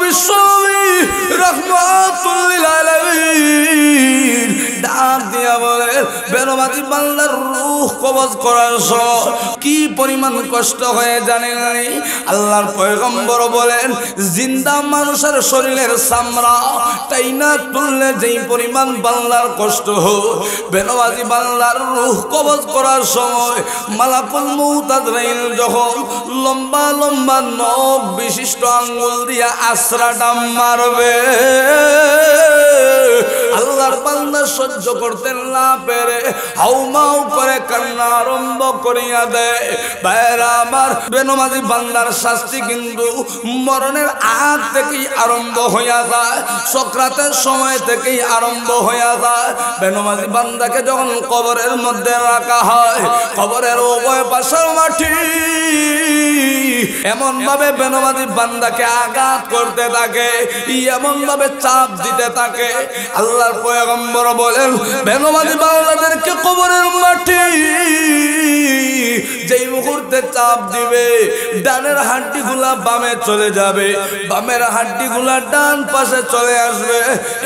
বিশ্বনবী রাহমাতুল লিল আলামিন ডাক দিয়া বলে বেনমাজি বান্দার রূহ কবজ করার সময় কি পরিমাণ কষ্ট হয়ে জানেন আল্লাহর পয়গম্বর বলেন জিন্দা মানুষের শরীরের চামড়া টাইনা তুললে যেই পরিমাণ বান্দার কষ্ট হয় বেনমাজি বান্দার রূহ কবজ করার সময় মালাকুল মউত আজরাইল যখন লম্বা লম্বা নখ বিশিষ্ট আঙ্গুল দিয়া আশ্রাটা মারবে আল্লাহর বান্দা সহ্য করতে না পেরে হাউমাউ করে কান্না আরম্ভ করিয়া দেয়। ভাইরা আমার বেনমাজি বান্দার শাস্তি কিন্তু মরণের আগ থেকেই আরম্ভ হইয়া যায়, সক্রাতের সময় থেকেই আরম্ভ হইয়া যায়। বেনমাজি বান্দাকে যখন কবরের মধ্যে রাখা হয়, কবরের উভয় পাশের মাটি এমন ভাবে বেনমাজি বান্দাকে আঘাত করতে থাকে, এমন ভাবে চাপ দিতে থাকে। আল্লাহর পয়গম্বর বলেন বেনমাজি বান্দাদেরকে কবরের মাটি যেই মুহূর্তে চাপ দিবে ডানের হাড্ডিগুলা বামে চলে যাবে, বামের হাড্ডিগুলা ডান পাশে চলে আসবে।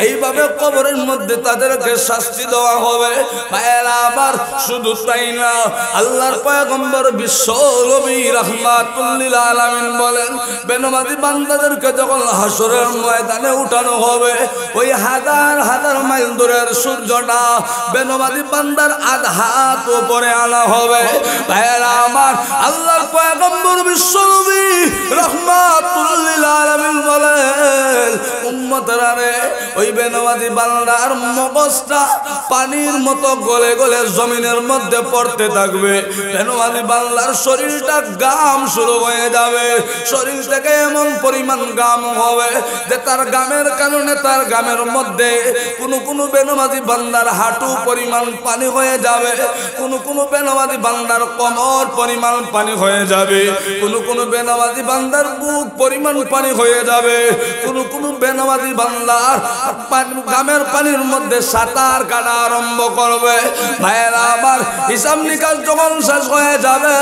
এইভাবে কবরের মধ্যে তাদেরকে শাস্তি দেওয়া হবে। ভাইয়েরা আবার শুধু তাই না, আল্লাহর পয়গম্বর বিশ্ব নবী রাহমাতুল লিল আলামিন বলেন বেনমাজি বান্দাদেরকে যখন হাসরের ময়দানে উঠানো হবে, ওই হাজার হাজার মাইল দূরের সূর্যটা বেনমাজি বান্দার আধ হাত উপরে আনা হবে। ভাইয়েরা আমার আল্লাহর পয়গম্বর বিশ্ব নবী রাহমাতুল লিল আলামিন বলেন উম্মতরা রে, ওই বেনমাজি বান্দার মগজটা পানির মতো গলে গলে জমিনের মধ্যে পড়তে থাকবে। বেনমাজি বান্দার শরীরটা গাম শুরু হয়ে যাবে, শরীর থেকে এমন পরিমাণ গাম হবে যে তার গামের কারণে তার গামের মধ্যে কোনো বেনমাজি বান্দার হাঁটু পরিমাণ পানি হয়ে যাবে, কোনো বেনমাজি বান্দার কোমর পরিমাণ পানি হয়ে যাবে, কোনো বেনমাজি বান্দার বুক পরিমাণ পানি হয়ে যাবে, কোনো বেনমাজি বান্দার গামের পানির মধ্যে সাঁতার কাটা আরম্ভ করবে। ভাইয়েরা আমার হিসাব নিকাশ যখন শেষ হয়ে যাবে,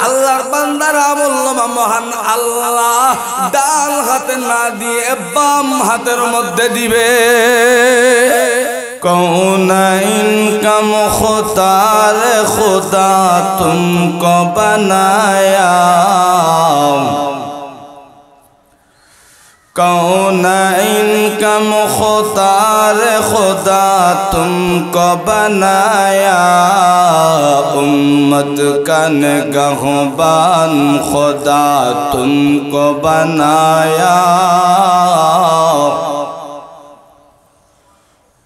আল্লাহর বান্দার আমলনামা মহান আল্লাহ ডান হাতে না দিয়ে বাম হাতের মধ্যে দিবে। कौनैन का मुख्तार खुदा तुमको बनाया, कौनैन का मुख्तार खुदा तुमको बनाया, उम्मत का निगहबान खुदा तुमको बनाया,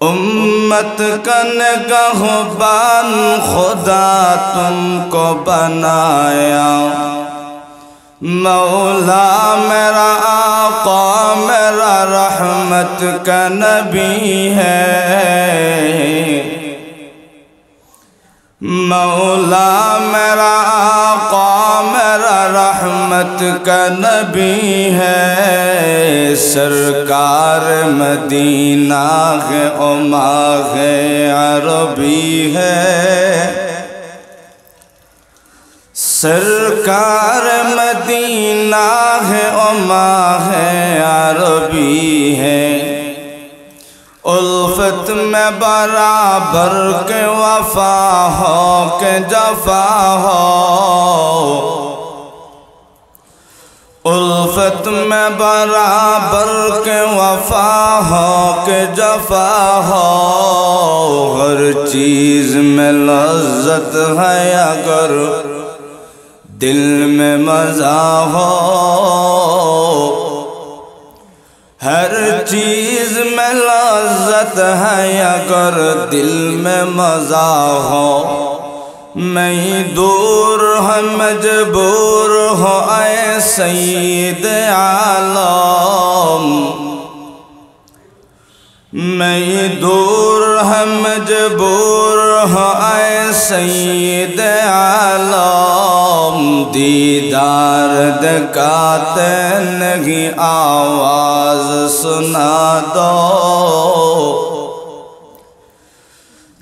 उम्मत का निगहबान खुदा तुमको बनाया। मौला मेरा आका मेरा रहमत का नबी है, मौला मेरा आका मेरा रहमत का नबी है। सरकार मदीना है उमा है अरबी है, सरकार मदीना है उमा है अरबी है। उल्फत में बराबर के वफा हो के जफा हो, उल्फत में बराबर के वफा हो के जफा हो। हर चीज़ में लज्जत है अगर दिल में मज़ा हो, हर चीज़ में लज्जत है अगर दिल में मज़ा हो। मैं दूर है मजबूर हो ऐ सईद आलम, मैं दूर है मजबूर हो ऐ सईद आलम। दीदार दिखाते नहीं आवाज़ सुना दो,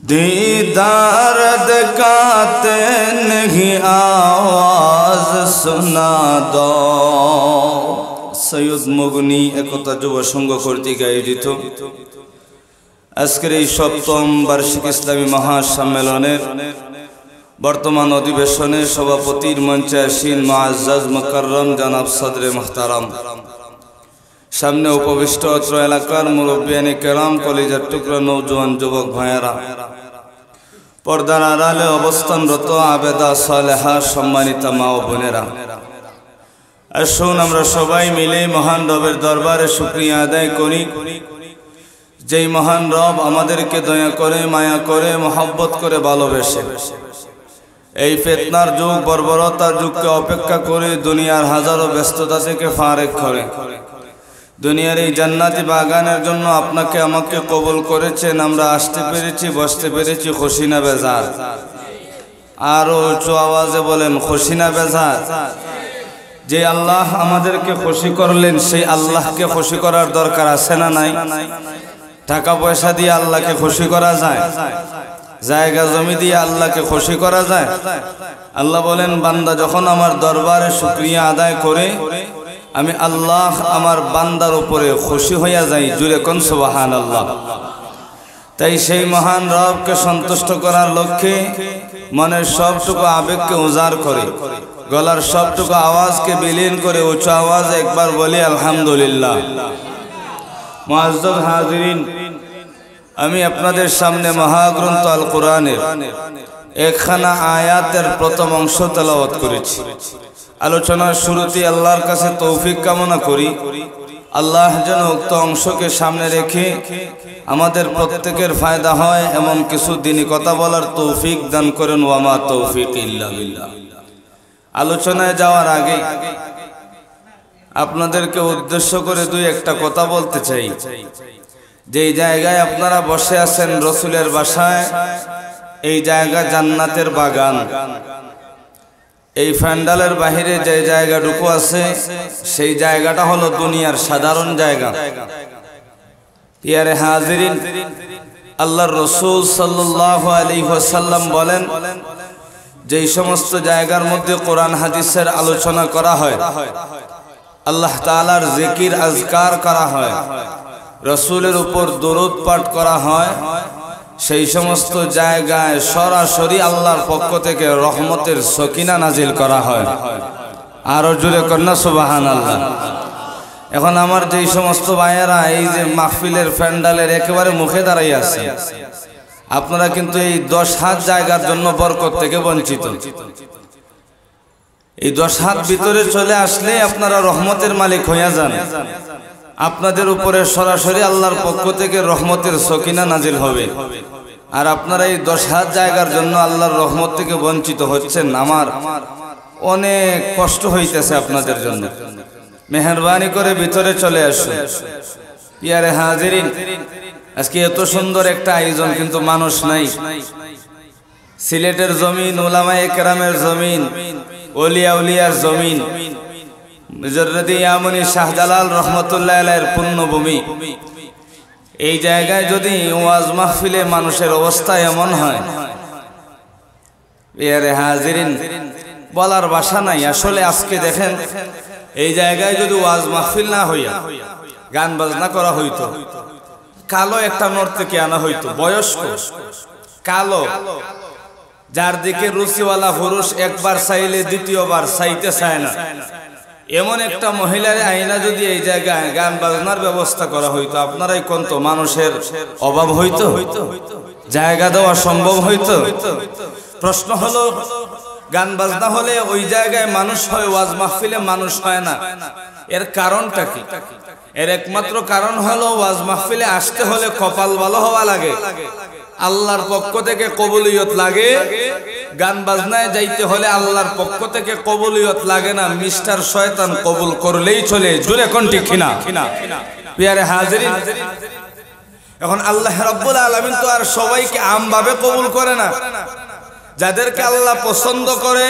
दीदार दिखाते नहीं आवाज़ सुना दो। সৈয়দ মুগনি একতা যুব সংঘ কর্তৃক আয়োজিত আজকের এই ৭ম বার্ষিক ইসলামী মহাসম্মেলনের বর্তমান অধিবেশনে সভাপতির মঞ্চে আসীন মুআজ্জাজ মুকাররম জনাব সদরে মুহতারাম, সামনে উপবিষ্ট অত্র এলাকার মুরব্বিয়ানে কেরাম, কলিজার টুকরা নওজোয়ান যুবক ভাইয়েরা, পর্দার আড়ালে অবস্থানরত আবেদা সালেহা সম্মানিতা মা ও বোনেরা, আসুন আমরা সবাই মিলে মহান রবের দরবারে শুকরিয়া আদায় করি। যেই মহান রব আমাদেরকে দয়া করে, মায়া করে, মহব্বত করে ভালোবেসে এই ফিতনার যুগ, বর্বরতার যুগকে অপেক্ষা করে দুনিয়ার হাজারো ব্যস্ততা থেকে ফারেক করে দুনিয়ার এই জান্নাতি বাগানের জন্য আপনাকে আমাকে কবুল করেছেন। আমরা আসতে পেরেছি, বসতে পেরেছি, খুশি না বেজার? আরো উঁচু আওয়াজে বলেন, খুশি না বেজার? যে আল্লাহ আমাদেরকে খুশি করলেন সেই আল্লাহকে খুশি করার দরকার আছে না নাই? টাকা পয়সা দিয়ে আল্লাহকে খুশি করা যায়? জায়গা জমি দিয়ে আল্লাহকে খুশি করা যায়? আল্লাহ বলেন, বান্দা যখন আমার দরবারে শুকরিয়া আদায় করে আমি আল্লাহ আমার বান্দার উপরে খুশি হইয়া যাই। জুড়ে কোন সুবহানাল্লাহ। তাই সেই মহান রবকে সন্তুষ্ট করার লক্ষ্যে মনের সবটুকু আবেগকে উজাড় করে, গলার সবটুকু আওয়াজকে বিলীন করে উচ্চ আওয়াজে একবার বলি আলহামদুলিল্লাহ। মুআজ্জাজ হাজিরিন, আমি আপনাদের সামনে মহাগ্রন্থ আল কোরআনের একখানা আয়াতের প্রথম অংশ তেলাওয়াত করেছি। আলোচনার শুরুতে আল্লাহর কাছে তৌফিক কামনা করি, আল্লাহ যেন উক্ত অংশকে সামনে রেখে আমাদের প্রত্যেকের ফায়দা হয় এমন কিছু দিনই কথা বলার তৌফিক দান করেন। ওয়ামা তৌফিক ইল্লা বিল্লাহ। আলোচনায় যাওয়ার আগে আপনাদেরকে উদ্দেশ্য করে দুই একটা কথা বলতে চাই। যেই জায়গায় আপনারা বসে আছেন রসুলের বাসায়, এই জায়গা জান্নাতের বাগান। এই প্যান্ডালের বাহিরে যে জায়গাটুকু আছে সেই জায়গাটা হলো দুনিয়ার সাধারণ জায়গা। ইয়ারে হাজিরিন, আল্লাহর রাসূল সাল্লাল্লাহু আলাইহি ওয়াসাল্লাম বলেন, যেই সমস্ত জায়গার মধ্যে কোরআন হাদিসের আলোচনা করা হয়, আল্লাহ তাআলার জিকির আজকার করা হয়, রাসূলের উপর দরুদ পাঠ করা হয়, সেই সমস্ত জায়গায় সরাসরি আল্লাহর পক্ষ থেকে রহমতের সকিনা নাজিল করা হয়। আরো জোরে কন্যা সুবহানাল্লাহ। এখন আমার যেই সমস্ত ভাইয়েরা এই যে মাহফিলের প্যান্ডালের একেবারে মুখে দাঁড়াই আছে, আপনারা কিন্তু এই 10 হাত জায়গার জন্য বরকত থেকে বঞ্চিত। এই 10 হাত ভিতরে চলে আসলে আপনারা রহমতের মালিক হইয়া যান। আপনাদের উপরে সরাসরি আল্লাহর পক্ষ থেকে রহমতের সকিনা নাজিল হবে। আর আপনারা এই 10 হাত জায়গার জন্য আল্লাহর রহমত থেকে বঞ্চিত হচ্ছেন। আমার অনেক কষ্ট হইতেছে আপনাদের জন্য। মেহেরবানি করে ভিতরে চলে আসুন। ইয়ারে হাজিরিন, আজকে এত সুন্দর একটা আয়োজন কিন্তু মানুষ নাই। সিলেটের জমিন, উলামায়ে কেরামের জমিন, ওলিয়া উলিয়ার জমিন, মুজাররদি ইয়ামুনি শাহজালাল রহমতুল্লাহ আলাইহির পুণ্যভূমি। এই জায়গায় যদি ওয়াজ মাহফিলে মানুষের অবস্থা এমন হয়, ইয়ারে হাজিরিন, বলার ভাষা নাই। আসলে আজকে দেখেন, এই জায়গায় যদি ওয়াজ মাহফিল না হইয়া গান বাজনা করা হইতো, কালো একটা নর্তকী আনা হইতো, বয়স্ক কালো, যার দিকে রুচিওয়ালা পুরুষ একবার চাইলে দ্বিতীয়বার চাইতে চায় না, এমন একটা মহিলার আইনা যদি এই জায়গায় গান বাজনার ব্যবস্থা করা হইতো, আপনারাই কোন তো মানুষের অভাব হইতো? জায়গা দেওয়া সম্ভব হইতো? প্রশ্ন হলো, গান বাজনা হলে ওই জায়গায় মানুষ হয়, ওয়াজ মাহফিলে মানুষ হয় না। এর কারণটা কি? এর একমাত্র কারণ হলো, ওয়াজ মাহফিলে আসতে হলে কপাল ভালো হওয়া লাগে, আল্লাহর পক্ষ থেকে কবুলিয়ত লাগে। গান বাজনায় যাইতে হলে আল্লাহর পক্ষ থেকে কবুলিয়ত লাগে না, মিস্টার শয়তান কবুল করলেই চলে। জোরে কোন ঠিক কিনা? প্রিয় হাজিরিন, এখন আল্লাহ রাব্বুল আলামিন তো আর সবাইকে আমভাবে কবুল করে না। যাদেরকে আল্লাহ পছন্দ করে,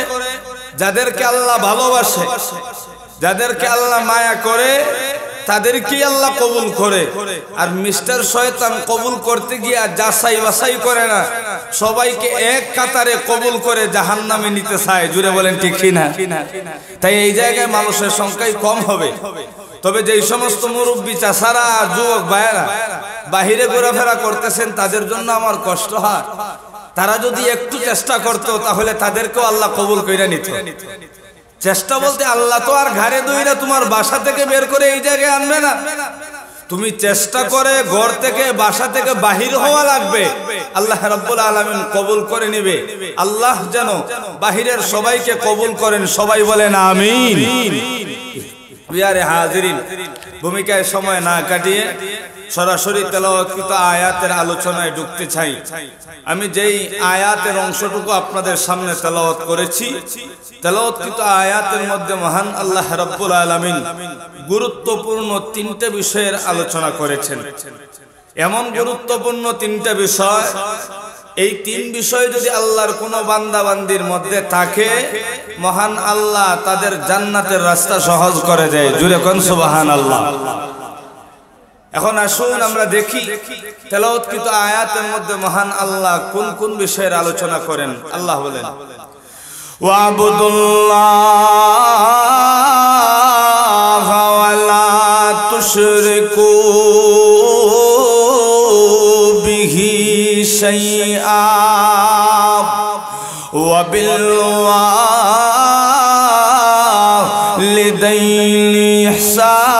যাদেরকে আল্লাহ ভালোবাসে, যাদেরকে আল্লাহ মায়া করে, তাদেরকে আল্লাহ কবুল করে। আর মিস্টার শয়তান কবুল করতে গিয়া যাচাই বাছাই করে না, সবাইকে এক কাতারে কবুল করে জাহান্নামে নিতে চায়। জুড়ে বলেন ঠিক কিনা? তাই এই জায়গায় মানুষের সংখ্যাই কম হবে। তবে যেই সমস্ত মুরব্বী চাচারা আর যুবক ভাইয়েরা বাহিরে ঘোরাফেরা করতেছেন, তাদের জন্য আমার কষ্ট হয়। তারা যদি একটু চেষ্টা করতো তাহলে তাদেরকেও আল্লাহ কবুল কইরা নিত। চেষ্টা বলতে আল্লাহ তো আর ঘাড়ে দইরা তোমার বাসা থেকে বের করে এই জায়গায় আনবে না। তুমি চেষ্টা করে ঘর থেকে বাসা থেকে বাহির হওয়া লাগবে, আল্লাহ রাব্বুল আলামিন কবুল করে নেবে। আল্লাহ যেন বাহিরের সবাইকে কবুল করেন, সবাই বলেন আমিন। বিয়ারে হাজিরিন, ভূমিকায় সময় না কাটিয়ে সরাসরি তেলাওয়াতকৃত আয়াতের আলোচনায় ঢুকতে চাই। আমি যেই আয়াতের অংশটুকু আপনাদের সামনে তেলাওয়াত করেছি, তেলাওয়াতকৃত আয়াতের মধ্যে মহান আল্লাহ রাব্বুল আলামিন গুরুত্বপূর্ণ তিনটে বিষয়ের আলোচনা করেছেন। এমন গুরুত্বপূর্ণ তিনটা বিষয়, এই তিন বিষয় যদি আল্লাহর কোনো বান্দা বান্দির মধ্যে থাকে, মহান আল্লাহ তাদের জান্নাতের রাস্তা সহজ করে দেয়। জুড়ে কোন সুবহানাল্লাহ। এখন আসুন আমরা দেখি তেলাওয়াতকৃত আয়াতের মধ্যে মহান আল্লাহ কোন কোন বিষয়ের আলোচনা করেন। আল্লাহ বলেন, ওয়াবুদুল্লাহ ওয়া লা তুশরিকু বিহি শাইআ ওয়া বিল ওয়ালিদাইনি ইহসান।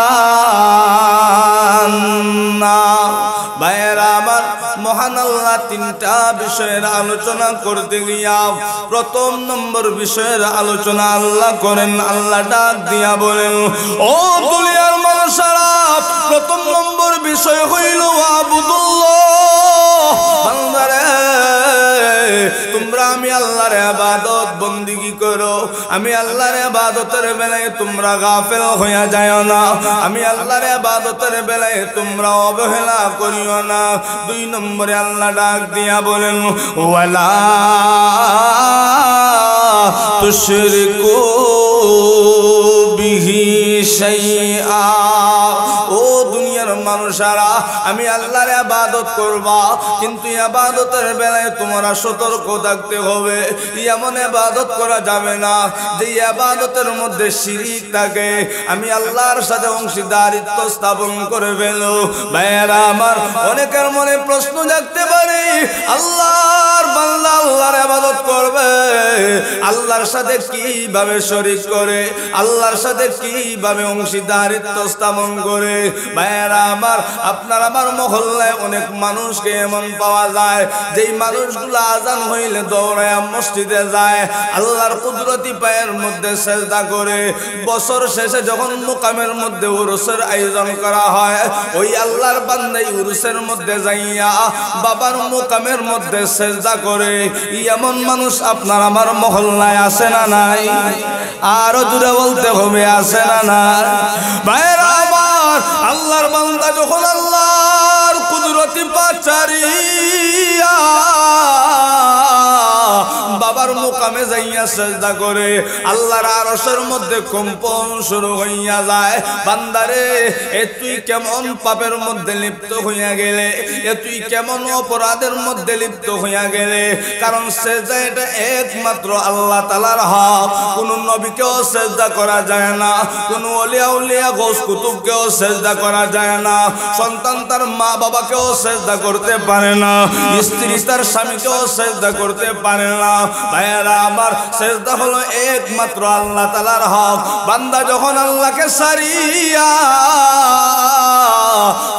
ভাইয়েরা আমার, মহান আল্লাহ তিনটা বিষয়ের আলোচনা করতে গিয়া প্রথম নম্বর বিষয়ের আলোচনা আল্লাহ করেন। আল্লাহ ডাক দিয়া বলেন, ও দুনিয়ার মানুষেরা, প্রথম নম্বর বিষয় হইল আবুদুল্লাহ। বান্দারে, তোমরা আমি আল্লাহর ইবাদত বন্দেগী করো। আমি আল্লাহর ইবাদতের বেলায় তোমরা গাফেল হইয়া যায় না। আমি আল্লাহর ইবাদতের বেলায় তোমরা অবহেলা করিও না। দুই নম্বরে আল্লাহ ডাক দিয়া বলেন, ওয়ালা তুশরিকু বিহি শাইআ। ও দুনিয়ার মানুষেরা, আমি আল্লাহর ইবাদত করবা, কিন্তু ইবাদতের বেলায় তোমরা সতর্ক থাকতে হবে। এমন ইবাদত করা যাবে না যে ইবাদতের মধ্যে শিরিক থাকে, আমি আল্লাহর সাথে অংশীদারিত্ব স্থাপন করে ফেলো। ভাইয়েরা আমার, অনেকের মনে প্রশ্ন জাগতে পারে, আল্লাহর বান্দা আল্লাহর ইবাদত করবে, আল্লাহর সাথে কিভাবে শরীক করে, আল্লাহর সাথে কিভাবে অংশীদারিত্ব স্থাপন করে। ভাইয়েরা আমার, আপনার আমার মহল্লায় অনেক মানুষকে এমন পাওয়া যায় যেই মানুষগুলো আজান হইলে দৌড়ায় মসজিদে যায়, আল্লাহর কুদরতি পায়ের মধ্যে সেজদা করে। বছর শেষে যখন মুকামের মধ্যে উরুসের আয়োজন করা হয়, ওই আল্লাহর বান্দাই উরুসের মধ্যে যাইয়া বাবার মুকামের মধ্যে সেজদা করে। এমন মানুষ আপনার আমার মহল্লায় আছে না নাই? আরো জোরে বলতে হবে, আছে না নাই? ভাইয়েরা আমার, আল্লাহর বান্দা যখন আল্লাহর কুদরতি পাচারিয়া বাবার মুকামে যাইয়া সেজদা করে, আল্লাহর আরশের মধ্যে কম্পন শুরু হইয়া যায়। বান্দারে, এ তুই কেমন পাপের মধ্যে লিপ্ত হইয়া গেলে, এ তুই কেমন অপরাধের মধ্যে লিপ্ত হইয়া গেলে। কারণ সেজদা এটা একমাত্র আল্লাহ তাআলার হক। কোন নবীকেও সেজদা করা যায় না, কোন ওলিয়া উলিয়া গৌস কুতুবকেও সেজদা করা যায় না, সন্তান তার মা বাবাকেও সেজদা করতে পারে না, স্ত্রী তার স্বামীকেও সেজদা করতে পারে না। ভাইয়েরা আমার, সেজদা হলো একমাত্র আল্লাহ তাআলার হক। বান্দা যখন আল্লাহকে সারিয়া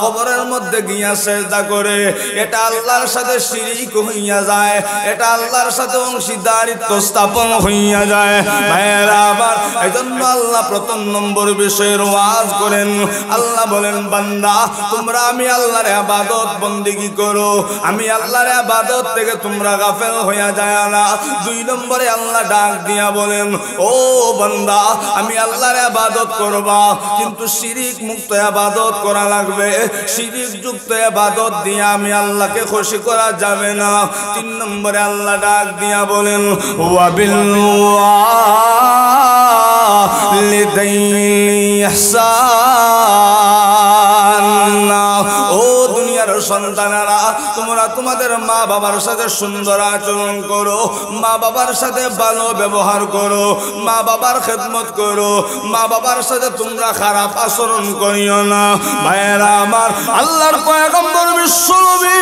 কবরের মধ্যে গিয়া সেজদা করে, এটা আল্লাহর সাথে শিরিক হইয়া যায়, এটা আল্লাহর সাথে অংশীদারিত্ব স্থাপন হইয়া যায়। ভাইয়েরা আমার, এজন্য আল্লাহ প্রথম নম্বর বিষয়ের ওয়াজ করেন। আল্লাহ বলেন, বান্দা তোমরা আমি আল্লাহর ইবাদত বন্দেগী করো, আমি আল্লাহর ইবাদত থেকে তোমরা গাফেল হইয়া যায় না। দুই নম্বরে আল্লাহ ডাক দিয়া বলেন, ও বান্দা, আমি আল্লাহর ইবাদত করবা, কিন্তু শিরিক মুক্ত ইবাদত করা লাগবে। শিরিক যুক্ত ইবাদত দিয়ে আমি আল্লাহকে খুশি করা যাবে না। তিন নম্বরে আল্লাহ ডাক দিয়া বলেন, ওয়া বিল ওয়ালিদাইনি ইহসান। সন্তানেরা তোমরা তোমাদের মা বাবার সাথে সুন্দর আচরণ করো, মা বাবার সাথে ভালো ব্যবহার করো, মা বাবার খেদমত করো, মা বাবার সাথে তোমরা খারাপ আচরণ করিও না। ভাইয়েরা আমার, আল্লাহর পয়গম্বর বিশ্বনবী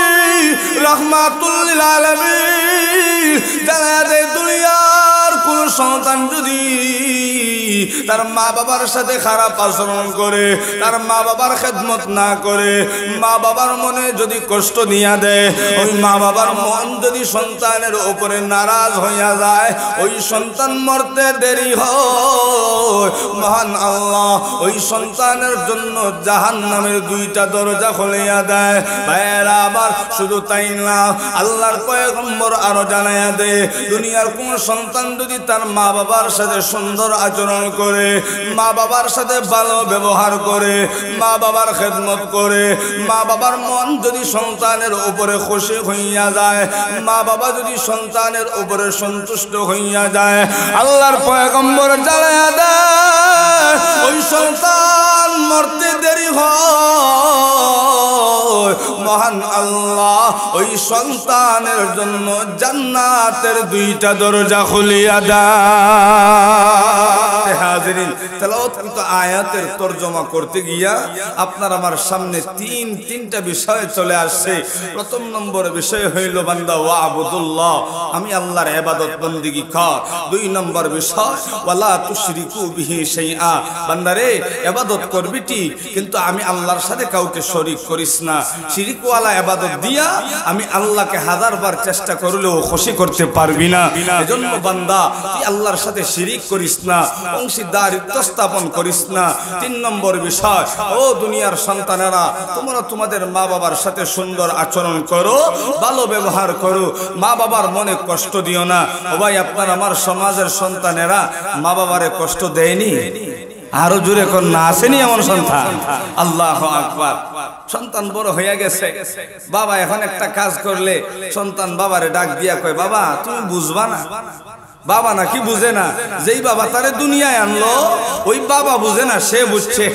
রাহমাতুল লিল আলামিন জানায় দেয়, দুনিয়ার কোন সন্তান যদি তার মা বাবার সাথে খারাপ আচরণ করে, তার মা বাবার খেদমত না করে, মা বাবার মনে যদি কষ্ট দিয়া দেয়, ওই মা বাবার মন যদি সন্তানের উপরে নারাজ হইয়া যায়, ওই সন্তান মরতে দেরি হয়, মহান আল্লাহ ওই সন্তানের জন্য জাহান্নামের দুইটা দরজা খুলিয়া দেয়। ভাইয়েরা আবার শুধু তাই না, আল্লাহর পয়গম্বর আরো জানাইয়া দেয়, দুনিয়ার কোন সন্তান যদি তার মা বাবার সাথে সুন্দর আচরণ করে, মা বাবার সাথে ভালো ব্যবহার করে, মা বাবার খেদমত করে, মা বাবার মন যদি সন্তানের উপরে খুশি হইয়া যায়, মা বাবা যদি সন্তানের উপরে সন্তুষ্ট হইয়া যায়, আল্লাহর পয়গম্বর জানাইয়া দেয়, ওই সন্তান মরতে দেরি হয়, মহান আল্লাহ ওই সন্তানের জন্য জান্নাতের দুইটা দরজা খুলিয়া দেয়। হাজিরিন, তেলাওয়াতকৃত আয়াতের তরজমা করতে গিয়া আপনার আমার সামনে তিনটা বিষয় চলে আসছে। প্রথম নম্বর বিষয় হইল বান্দা ওয়াবুদুল্লাহ, আমি আল্লাহর ইবাদত বন্দেগী কর। দুই নম্বর বিষয় ওয়ালা তুশরিকু বিহি শাইআ, বান্দারে ইবাদত করবি ঠিক, কিন্তু আমি আল্লাহর সাথে কাউকে শরীক করিস না। শিরিকওয়ালা ইবাদত দিয়া আমি আল্লাহকে হাজারবার চেষ্টা করলেও খুশি করতে পারবি না। এজন্য বান্দা তুই আল্লাহর সাথে শিরিক করিস না, অংশীদারিত্ব স্থাপন করিস না। তিন নম্বর বিষয়, ও দুনিয়ার সন্তানেরা, তোমরা তোমাদের মা বাবার সাথে সুন্দর আচরণ করো, ভালো ব্যবহার করো, মা বাবার মনে কষ্ট দিও না। ও ভাই, আপনার আমার সমাজের সন্তানেরা মা বাবারে কষ্ট দেয়নি? আরো জোরে কোন না আসেনি এমন সন্তান? আল্লাহু আকবার। সন্তান বড় হইয়া গেছে, বাবা এখন একটা কাজ করলে সন্তান বাবারে ডাক দিয়া কয়, বাবা তুমি বুঝবা না। বাবা নাকি বুঝে না? যেই বাবা তারে দুনিয়ায় আনলো ওই বাবা বুঝে না, সে বুঝছে।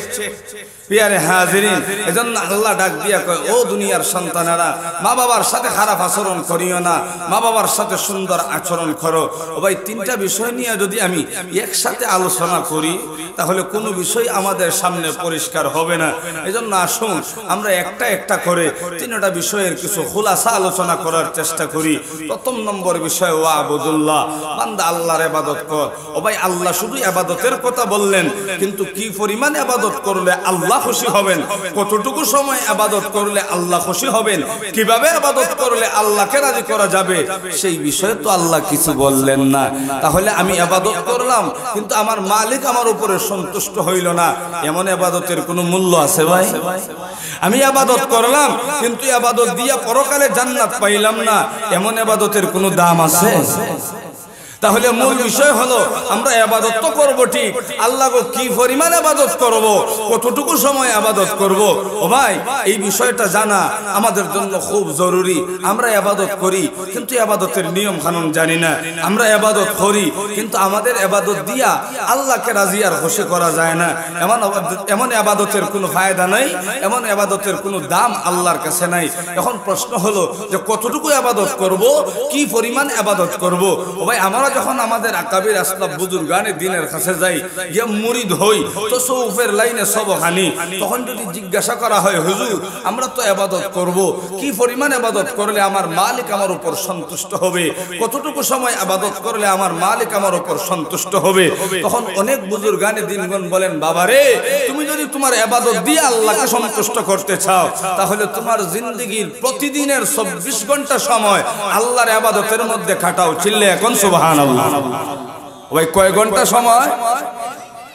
পিয়ারে হাজিরিন, এজন্য আল্লাহ ডাক দিয়া কয়, ও দুনিয়ার সন্তানেরা, মা বাবার সাথে খারাপ আচরণ করিও না, মা বাবার সাথে সুন্দর আচরণ করো। ও ভাই, তিনটা বিষয় নিয়ে যদি আমি একসাথে আলোচনা করি তাহলে কোনো বিষয় আমাদের সামনে পরিষ্কার হবে না। এজন্য আসুন আমরা একটা করে তিনটা বিষয়ের কিছু খুলাসা আলোচনা করার চেষ্টা করি। প্রথম নম্বর বিষয় ওয়াবুদুল্লাহ, বান্দা আল্লাহর ইবাদত কর। ও ভাই, আল্লাহ শুধু ইবাদতের কথা বললেন, কিন্তু কি পরিমাণ ইবাদত করলে আল্লাহ খুশি হবেন, কতটুকু সময় ইবাদত করলে আল্লাহ খুশি হবেন, কিভাবে ইবাদত করলে আল্লাহকে রাজি করা যাবে, সেই বিষয়ে তো আল্লাহ কিছু বললেন না। তাহলে আমি ইবাদত করলাম কিন্তু আমার মালিক আমার উপরে সন্তুষ্ট হইল না, এমন ইবাদতের কোনো মূল্য আছে ভাই? আমি ইবাদত করলাম কিন্তু ইবাদত দিয়া পরকালে জান্নাত পাইলাম না, এমন ইবাদতের কোনো দাম আছে? তাহলে মূল বিষয় হলো আমরা ইবাদত তো করব ঠিক, আল্লাহকে কি পরিমাণ ইবাদত করব, কতটুকু সময় ইবাদত করব। ও ভাই, এই বিষয়টা জানা আমাদের জন্য খুব জরুরি। আমরা ইবাদত করি কিন্তু ইবাদতের নিয়ম কানুন জানি না। আমরা ইবাদত করি কিন্তু আমাদের ইবাদত দিয়া আল্লাহকে রাজি আর খুশি করা যায় না। এমন ইবাদতের কোনো ফায়দা নাই, এমন ইবাদতের কোনো দাম আল্লাহর কাছে নাই। এখন প্রশ্ন হলো যে কতটুকু ইবাদত করব, কি পরিমাণ ইবাদত করব। ও ভাই, আমরা যখন আমাদের আকাবির আসলাফ বুজুর্গানে দ্বীনের কাছে যাই, ইয়া মুরিদ হই, তাসাউফের লাইনে সবখানি, তখন যদি জিজ্ঞাসা করা হয়, হুজুর আমরা তো ইবাদত করব, কি পরিমাণ ইবাদত করলে আমার মালিক আমার উপর সন্তুষ্ট হবে, কতটুকু সময় ইবাদত করলে আমার মালিক আমার উপর সন্তুষ্ট হবে, তখন অনেক বুজুর্গানে দ্বীনগণ বলেন, বাবারে তুমি যদি তোমার ইবাদত দিয়ে আল্লাহকে সন্তুষ্ট করতে চাও তাহলে তোমার জিন্দেগীর প্রতিদিনের 24 ঘন্টা সময় আল্লাহর ইবাদতের মধ্যে কাটাও। চিল্লে এখন সুবহানাল্লাহ। ওই কয় ঘন্টা সময়?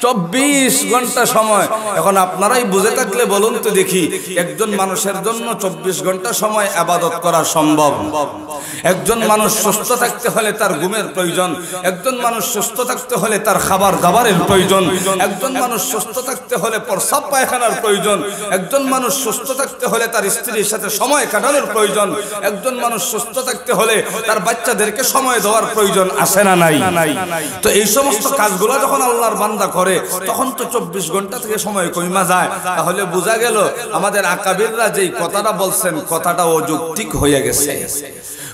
24 ঘন্টা সময়। এখন আপনারাই বুঝে থাকলে বলুন তো দেখি, একজন মানুষের জন্য 24 ঘন্টা সময় ইবাদত করা সম্ভব? একজন মানুষ সুস্থ থাকতে হলে তার ঘুমের প্রয়োজন, একজন মানুষ সুস্থ থাকতে হলে তার খাবার দাবারের প্রয়োজন, একজন মানুষ সুস্থ থাকতে হলে প্রস্রাব পায়খানার প্রয়োজন, একজন মানুষ সুস্থ থাকতে হলে তার স্ত্রীর সাথে সময় কাটানোর প্রয়োজন, একজন মানুষ সুস্থ থাকতে হলে তার বাচ্চাদেরকে সময় দেওয়ার প্রয়োজন, আছে না নাই? তো এই সমস্ত কাজগুলো যখন আল্লাহর বান্দা করে করে তখন তো 24 ঘন্টা থেকে সময় কইমা যায়। তাহলে বোঝা গেল আমাদের আকাবিররা যেই কথাটা বলছেন কথাটা অযৌক্তিক হয়ে গেছে,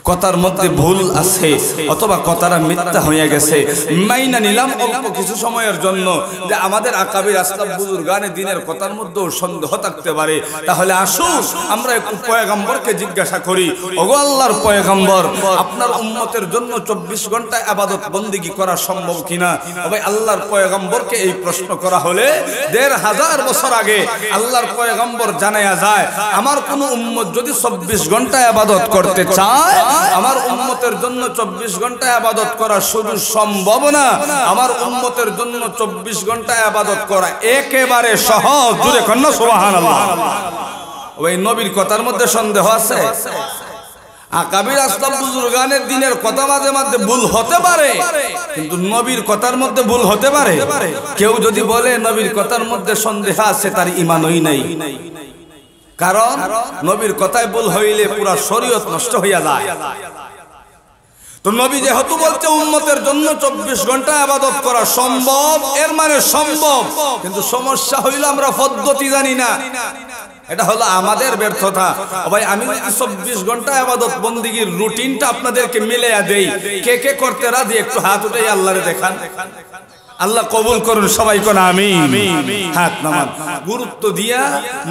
কথার মধ্যে ভুল আছে অথবা কথাটা মিথ্যা হয়ে গেছে। মাইনা নিলাম অল্প কিছু সময়ের জন্য যে আমাদের আকাবির আসলাফ বুজুর্গানে দিনের কথার মধ্যেও সন্দেহ থাকতে পারে। তাহলে আসুন আমরা একটু পয়গম্বরকে জিজ্ঞাসা করি, ওগো আল্লাহর পয়গম্বর, আপনার উম্মতের জন্য 24 ঘন্টা ইবাদত বন্দেগী করা সম্ভব কিনা? ভাই আল্লাহর পয়গম্বরকে এই প্রশ্ন করা হলে 1500 বছর আগে আল্লাহর পয়গম্বর জানায়া যায় আমার কোন উম্মত যদি 24 ঘন্টা ইবাদত করতে চায় আমার উম্মতের জন্য 24 ঘন্টা ইবাদত করা শুধু সম্ভব না, আমার উম্মতের জন্য 24 ঘন্টা ইবাদত করা একেবারে সহজ। জোরে কর না সুবহানাল্লাহ। ওই নবীর কথার মধ্যে সন্দেহ আছে? আকাবির আসলাফ বুজুর্গানের দিনের কথা মাঝে মাঝে ভুল হতে পারে, কিন্তু নবীর কথার মধ্যে ভুল হতে পারে? কেউ যদি বলে নবীর কথার মধ্যে সন্দেহ আছে তার ঈমানই নাই। কারণ নবীর কথায় ভুল হইলে পুরা শরীয়ত নষ্ট হইয়া যায়। তো নবী যেহেতু বলছে উম্মতের জন্য 24 ঘন্টা ইবাদত করা সম্ভব, এর মানে সম্ভব, কিন্তু সমস্যা হইল আমরা পদ্ধতি জানি না। এটা হলো আমাদের ব্যর্থতা। ভাই আমি 24 ঘন্টা ইবাদত বন্দেগীর রুটিনটা আপনাদেরকে মিলাইয়া দেই, কে কে করতে রাজি একটু হাত উঠাই আল্লাহরে দেখান। আল্লাহ কবুল করুন, সবাই কোন আমিন। হাত নামান, গুরুত্ব দিয়া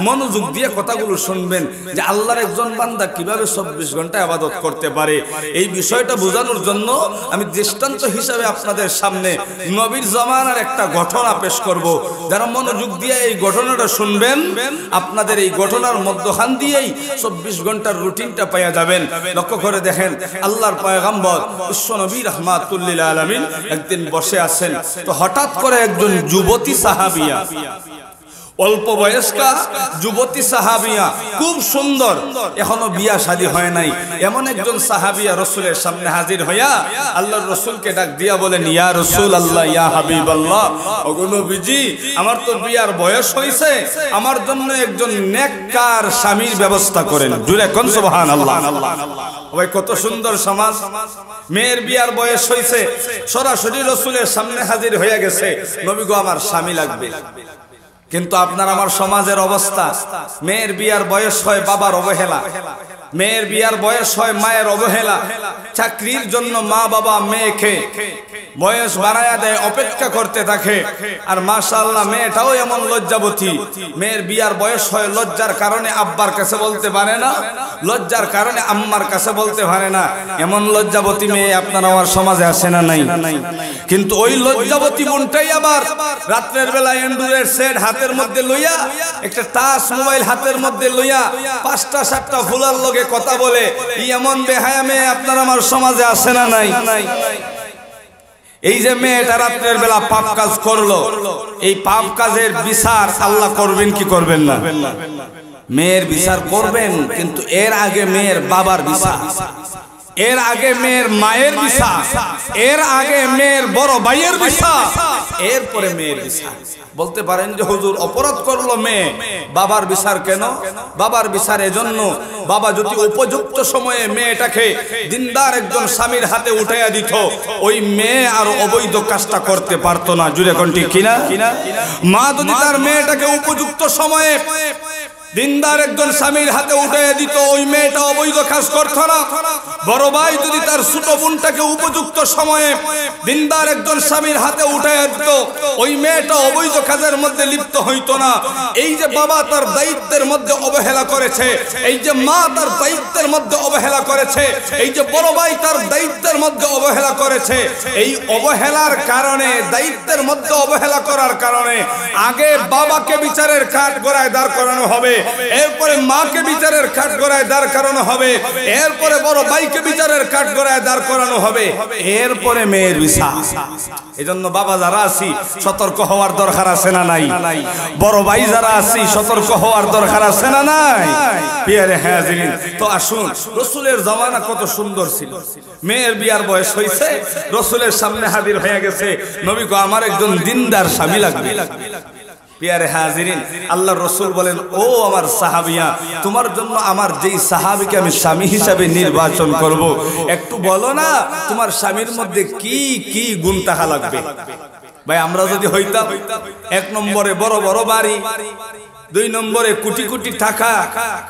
মনোযোগ দিয়ে কথাগুলো শুনবেন যে আল্লাহর একজন বান্দা কিভাবে 24 ঘন্টা ইবাদত করতে পারে। এই বিষয়টা বোঝানোর জন্য আমি দৃষ্টান্ত হিসাবে আপনাদের সামনে নবীর জামানার একটা ঘটনা পেশ করব। যারা মনোযোগ দিয়ে এই ঘটনাটা শুনবেন আপনাদের এই ঘটনার মধ্যখান দিয়েই 24 ঘন্টার রুটিনটা পাওয়া যাবেন। লক্ষ্য করে দেখেন, আল্লাহর পয়গম্বর বিশ্ব নবী রাহমাতুল লিল আলামিন একদিন বসে আছেন, তো হঠাৎ করে একজন যুবতী সাহাবিয়া, অল্প বয়স্কা যুবতী সাহাবিয়া, খুব সুন্দর, এখনো বিয়া শাদী হয় নাই, এমন একজন সাহাবিয়া রসুলের সামনে হাজির হইয়া আল্লাহর রসুলকে ডাক দিয়া বলেন, ইয়া রাসূলুল্লাহ, ইয়া হাবিবাল্লাহ, ওগো নবীজি, আমার তো বিয়ার বয়স হইছে, আমার জন্য একজন নেককার স্বামীর ব্যবস্থা করেন। জুড়ে কোন সুবহানাল্লাহ। ওই কত সুন্দর সমাজ, মেয়ের বিয়ার বয়স হইছে, সরাসরি রসুলের সামনে হাজির হয়ে গেছে, নবী গো আমার স্বামী লাগবে। কিন্তু আপনার আমার সমাজের অবস্থা, মেয়ের বিয়ার বয়স হয় বাবার অবহেলা, মেয়ের বিয়ার বয়স হয় মায়ের অবহেলা, চাকরির জন্য মা বাবা মেয়েকে বয়স বাড়ায়া দেয়, অপেক্ষা করতে থাকে। আর মাশাআল্লাহ মেয়েটাও এমন লজ্জাবতী, মেয়ের বিয়ার বয়স হয়, লজ্জার কারণে আব্বার কাছে বলতে পারে না, লজ্জার কারণে আম্মার কাছে বলতে পারে না। এমন লজ্জাবতী মেয়ে আপনার আমার সমাজে আসে না? নাই। কিন্তু ওই লজ্জাবতী বোনটাই আবার রাত্রের বেলা এন্ডুরের সেট হাতের মধ্যে লইয়া, একটা টাচ মোবাইল হাতের মধ্যে লইয়া 5টা 7টা ফুলার লগে কথা বলে, এমন বেহায়া মেয়ে আপনার আমার সমাজে আসে না? নাই। এই যে মেয়েটা রাত্রের বেলা পাপ কাজ করলো, এই পাপ কাজের বিচার আল্লাহ করবেন কি করবেন না? মেয়ের বিচার করবেন, কিন্তু এর আগে মেয়ের বাবার বিচার, এর আগে মেয়ের মায়ের বিচার, এর আগে মেয়ের বড় ভাইয়ের বিচার, এরপরে মেয়ের বিচার। বলতে পারেন যে হুজুর অপরাধ করলো মেয়ে, বাবার বিচার কেন? বাবার বিচার এজন্য, বাবা যদি উপযুক্ত সময়ে মেয়েটাকে দিনদার একজন স্বামীর হাতে উঠাইয়া দিত, ওই মেয়ে আর অবৈধ কাজটা করতে পারতো না। জুড়ে কোন ঠিক কিনা? মা যদি তার মেয়েটাকে উপযুক্ত সময়ে দিনদার একজন স্বামীর হাতে উঠাইয়া দিত, ওই মেয়েটা অবৈধ কাজ করতো না। বড় ভাই যদি তার ছোট বোনটাকে উপযুক্ত সময়ে দিনদার একজন স্বামীর হাতে উঠাইয়া দিত, ওই মেয়েটা অবৈধ কাজের মধ্যে লিপ্ত হইতো না। এই যে বাবা তার দায়িত্বের মধ্যে অবহেলা করেছে, এই যে মা তার দায়িত্বের মধ্যে অবহেলা করেছে, এই যে বড় ভাই তার দায়িত্বের মধ্যে অবহেলা করেছে, এই অবহেলার কারণে, দায়িত্বের মধ্যে অবহেলা করার কারণে আগে বাবাকে বিচারের কাঠগড়ায় দাঁড় করানো হবে, এরপরে মাকে বিচারের কাঠগড়ায় দাঁড় করানো হবে, এরপরে বড় ভাইকে বিচারের কাঠগড়ায় দাঁড় করানো হবে, এরপরে মেয়ের বিচার। এজন্য বাবা যারা আছি সতর্ক হওয়ার দরকার আছে না নাই? বড় ভাই যারা আছি সতর্ক হওয়ার দরকার আছে না নাই? প্রিয় হাজিরিন, তো আসুন, রাসূলের জামানা কত সুন্দর ছিল। মেয়ের বিয়ার বয়স হইছে, রাসূলের সামনে হাজির হয়ে গেছে, নবী গো আমার একজন দিনদার স্বামী লাগবে। প্রিয় হাজিরিন, আল্লাহর রাসূল বলেন, ও আমার সাহাবিয়া, তোমার জন্য আমার যেই সাহাবীকে আমি স্বামী হিসাবে নির্বাচন করব, একটু বলো না তোমার স্বামীর মধ্যে কি কি গুণ থাকা লাগবে? ভাই আমরা যদি হইতাম 1 নম্বরে বড় বড় বাড়ি, 2 নম্বরে কোটি কোটি টাকা,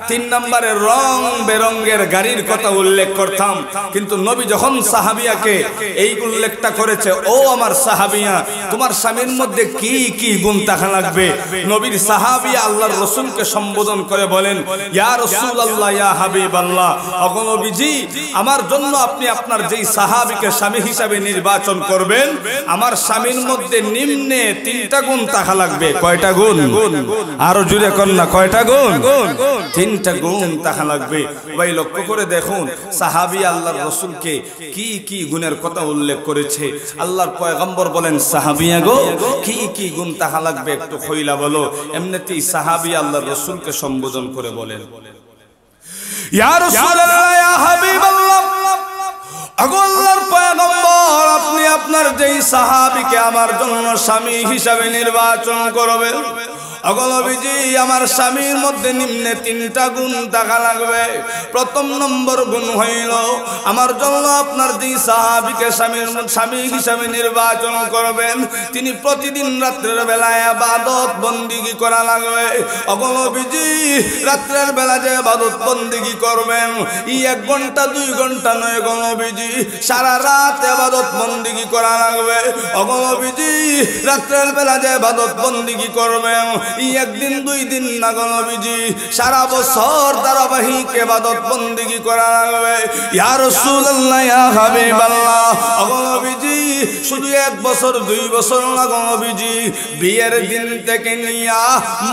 3 নম্বরে রং বেরঙের গাড়ির কথা উল্লেখ করতাম। কিন্তু নবী যখন সাহাবিয়াকে এই উল্লেখটা করেছে, ও আমার সাহাবিয়া, তোমার স্বামীর মধ্যে কি কি গুণ থাকা লাগবে, নবীর সাহাবিয়া আল্লাহর রাসূলকে সম্বোধন করে বলেন, ইয়া রাসূলুল্লাহ, ইয়া হাবিবাল্লাহ, ওগো নবীজি, আমার জন্য আপনি আপনার যেই সাহাবীকে স্বামী হিসাবে নির্বাচন করবেন, আমার স্বামীর মধ্যে নিম্নে 3টা গুণ থাকা লাগবে। কয়টা গুণ? আরো জুড়ে কর না, কয়টা গুণ? 3টা গুণ থাকা লাগবে। ভাই লক্ষ্য করে দেখুন সাহাবী আল্লাহর রাসূলকে কি কি গুণের কথা উল্লেখ করেছে। আল্লাহর পয়গম্বর বলেন, সাহাবিয়া গো, কি কি গুণ থাকা লাগবে একটু কইলা বলো। এমনিতেই সাহাবী আল্লাহর রাসূলকে সম্বোধন করে বলেন, ইয়া রাসূলুল্লাহ, ইয়া হাবিবাল্লাহ, আগো আল্লাহর পয়গম্বর, আপনি আপনার যেই সাহাবীকে আমার জন্য স্বামী হিসাবে নির্বাচন করবেন, আগো নবীজি, আমার স্বামীর মধ্যে নিম্নে 3টা গুণ থাকা লাগবে। প্রথম নম্বর গুণ হইল, আমার জন্য আপনার যেই সাহাবীকে স্বামী হিসাবে নির্বাচন করবেন, তিনি প্রতিদিন রাত্রের বেলায় ইবাদত বন্দেগী করা লাগবে। আগো নবীজি, রাত্রের বেলা যে ইবাদত বন্দেগী করবেন, 1 ঘন্টা 2 ঘন্টা নয় গো নবীজি, সারা রাত ইবাদত বন্দেগী করা লাগবে। আগো নবীজি, রাত্রের বেলা যে ইবাদত বন্দেগী করবেন, 1 দিন 2 দিন না গো নবীজি, সারা বছর ধারাবাহিক ইবাদত বন্দেগী করা লাগবে। ইয়া রাসূলুল্লাহ, ইয়া হাবিবাল্লাহ, আগো নবীজি, শুধু 1 বছর 2 বছর না গো নবীজি, বিয়ের দিন থেকে নিয়া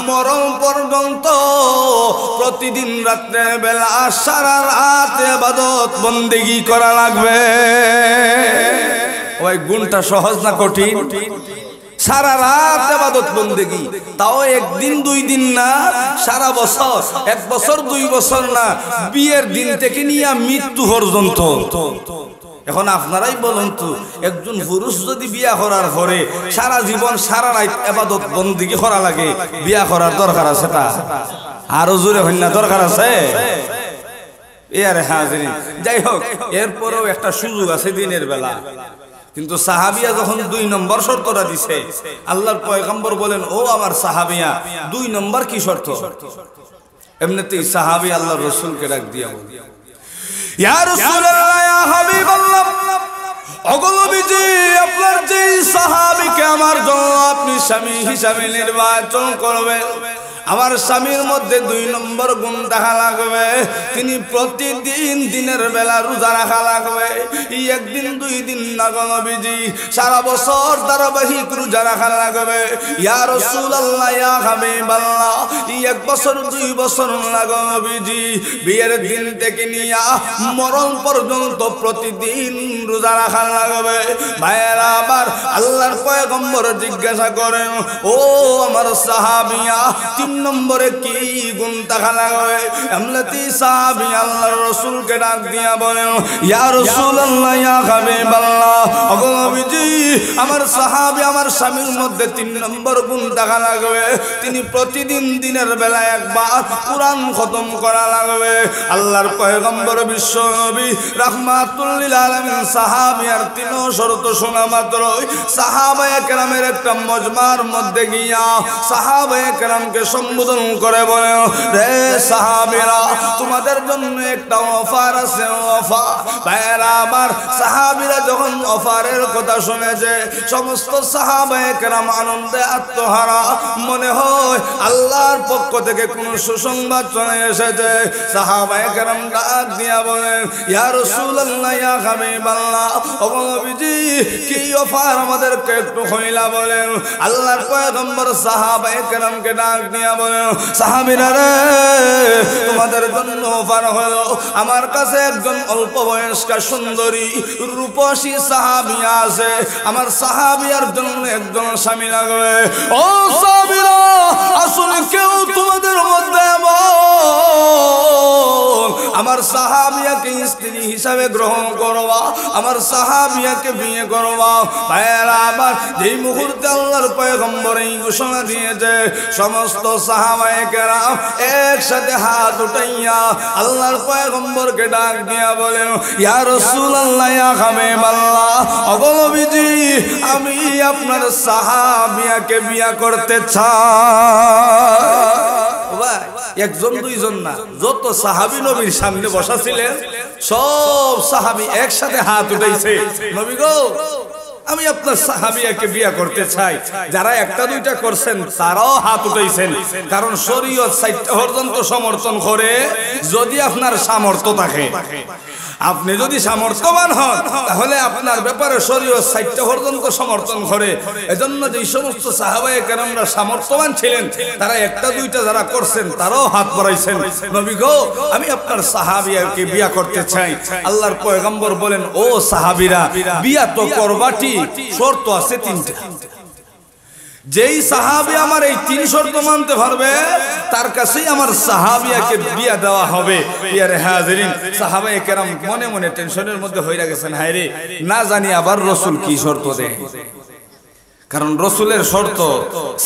মরণ পর্যন্ত প্রতিদিন রাত্রের বেলা সারা রাত ইবাদত বন্দেগী করা লাগবে। ওই গুণটা সহজ না কঠিন? সারা রাত ইবাদত বন্দেগী, তাও 1 দিন 2 দিন না, সারা বছর, 1 বছর 2 বছর না, বিয়ের দিন থেকে নিয়ে মৃত্যু পর্যন্ত। এখন আপনারাই বলুন তো, একজন পুরুষ যদি বিয়া করার পরে সারা জীবন সারা রাত ইবাদত বন্দেগী করা লাগে, বিয়া করার দরকার আছে? তা আরো জোরে হই না, দরকার আছে? হাজিরিন, যাই হোক, এরপরেও একটা সুযোগ আছে দিনের বেলা। কিন্তু সাহাবিয়া যখন 2 নম্বর শর্তটা দিছে, আল্লাহর পয়গম্বর বলেন, ও আমার সাহাবিয়া, 2 নম্বর কি শর্ত? এমনিতেই সাহাবী আল্লাহর রাসূলকে ডাক দিয়া বলেন, ইয়া রাসূলুল্লাহ, ইয়া হাবিবাল্লাহ, ওগো নবীজি, আপনার যেই সাহাবীকে আমার জন্য আপনি স্বামী হিসাবে নির্বাচন করবেন, আমার স্বামীর মধ্যে 2 নম্বর গুণ দেখা লাগবে, তিনি প্রতিদিন দিনের বেলা রোজা রাখা লাগবে। 1 দিন 2 দিন না গো নবীজি, সারা বছর ধারাবাহিক রোজা রাখা লাগবে। ইয়া রাসূলুল্লাহ, ইয়া হাবিবাল্লাহ, 1 বছর 2 বছর না গো নবীজি, বিয়ের দিন থেকে নিয়া মরণ পর্যন্ত প্রতিদিন রোজা রাখা লাগবে। ভাইয়েরা আবার আল্লাহর পয়গম্বর জিজ্ঞাসা করেন, ও আমার সাহাবিয়া, 3 নম্বরে কি গুণ থাকা লাগবে? এমনিতেই সাহাবী আল্লাহর রাসূলকে ডাক দিয়া বলেন, ইয়া রাসূলুল্লাহ, ইয়া হাবিবাল্লাহ, ওগো নবীজি, আমার সাহাবী, আমার স্বামীর মধ্যে 3 নম্বর গুণ থাকা লাগবে, তিনি প্রতিদিন দিনের বেলা 1 বার কুরআন খতম করা লাগবে। আল্লাহর পয়গম্বর বিশ্ব নবী রাহমাতুল লিল আলামিন সাহাবী আর 3 শর্ত শোনা মাত্রই সাহাবায়ে কেরামের একটা মজমার মধ্যে গিয়া সাহাবায়ে কেরামকে সম্বোধন করে বলে, রে সাহাবীরা, তোমাদের জন্য একটা অফার আছে, অফার। ভাইয়েরা আমার, সাহাবীরা যখন অফারের কথা শুনেছে, সমস্ত সাহাবায়ে কেরাম আনন্দে আত্মহারা, মনে হয় আল্লাহর পক্ষ থেকে কোন সুসংবাদ চলে এসেছে। সাহাবায়ে কেরাম ডাক দিয়া বলেন, ইয়া রাসূলুল্লাহ, ইয়া হাবিবাল্লাহ, ওগো নবীজি, কি অফার আমাদেরকে একটু কইলা বলেন। আল্লাহর পয়গম্বর সাহাবায়ে কেরামকে ডাক দিয়া বলেন, সাহাবীরা রে, তোমাদের জন্য অফার হলো, আমার কাছে একজন অল্প বয়স্কা সুন্দরী রূপসী সাহাবিয়া আছে, আমার সাহাবিয়ার জন্য একজন স্বামী লাগবে। ও সাহাবীরা, আসলে কেউ তোমাদের মধ্যে আমার সাহাবিয়াকে স্ত্রী হিসাবে গ্রহণ করবা, আমার সাহাবিয়াকে বিয়ে করবা। ভাইয়েরা আমার, যেই মুহূর্তে আল্লাহর পয়গম্বর এই ঘোষণা দিয়েছে, সমস্ত সাহাবায়ে কেরাম একসাথে হাত উঠাইয়া আল্লাহর পয়গম্বরকে ডাক দিয়া বলেন, ইয়া রাসূলুল্লাহ, ইয়া হাবিবাল্লাহ, ওগো নবীজি, আমি আপনার সাহাবিয়াকে বিয়ে করতে চাই। একজন দুইজন না, যত সাহাবী নবীর সামনে বসা ছিলেন সব সাহাবী একসাথে হাত উঠাইছে, নবী গো, আমি আপনার সাহাবিয়াকে বিয়ে করতে চাই। যারা একটা দুইটা করছেন তারাও হাত উঠাইছেন, কারণ শরীয়ত 4টা পর্যন্ত সমর্থন করে যদি আপনার সামর্থ্য থাকে। আপনি যদি সামর্থ্যবান হন তাহলে আপনার ব্যাপারে শরীয়ত 4টা পর্যন্ত সমর্থন করে। এজন্য যে সমস্ত সাহাবায়ে কেরামরা সামর্থ্যবান ছিলেন তারা একটা দুইটা যারা করছেন তারাও হাত বাড়াইছেন, নবী গো, আমি আপনার সাহাবিয়াকে বিয়ে করতে চাই। আল্লাহর পয়গম্বর বলেন, ও সাহাবীরা, বিয়ে তো করবাটি, শর্ত আছে 3টা। যেই সাহাবী আমার এই 3 শর্ত মানতে পারবে তার কাছেই আমার সাহাবিয়াকে বিয়ে দেওয়া হবে। ইয়ারে হাজিরিন, সাহাবায়ে কেরাম মনে মনে টেনশনের মধ্যে হইরা গেছেন, হায় রে, না জানি আবার রাসূল কি শর্ত দেয়। কারণ রাসূলের শর্ত,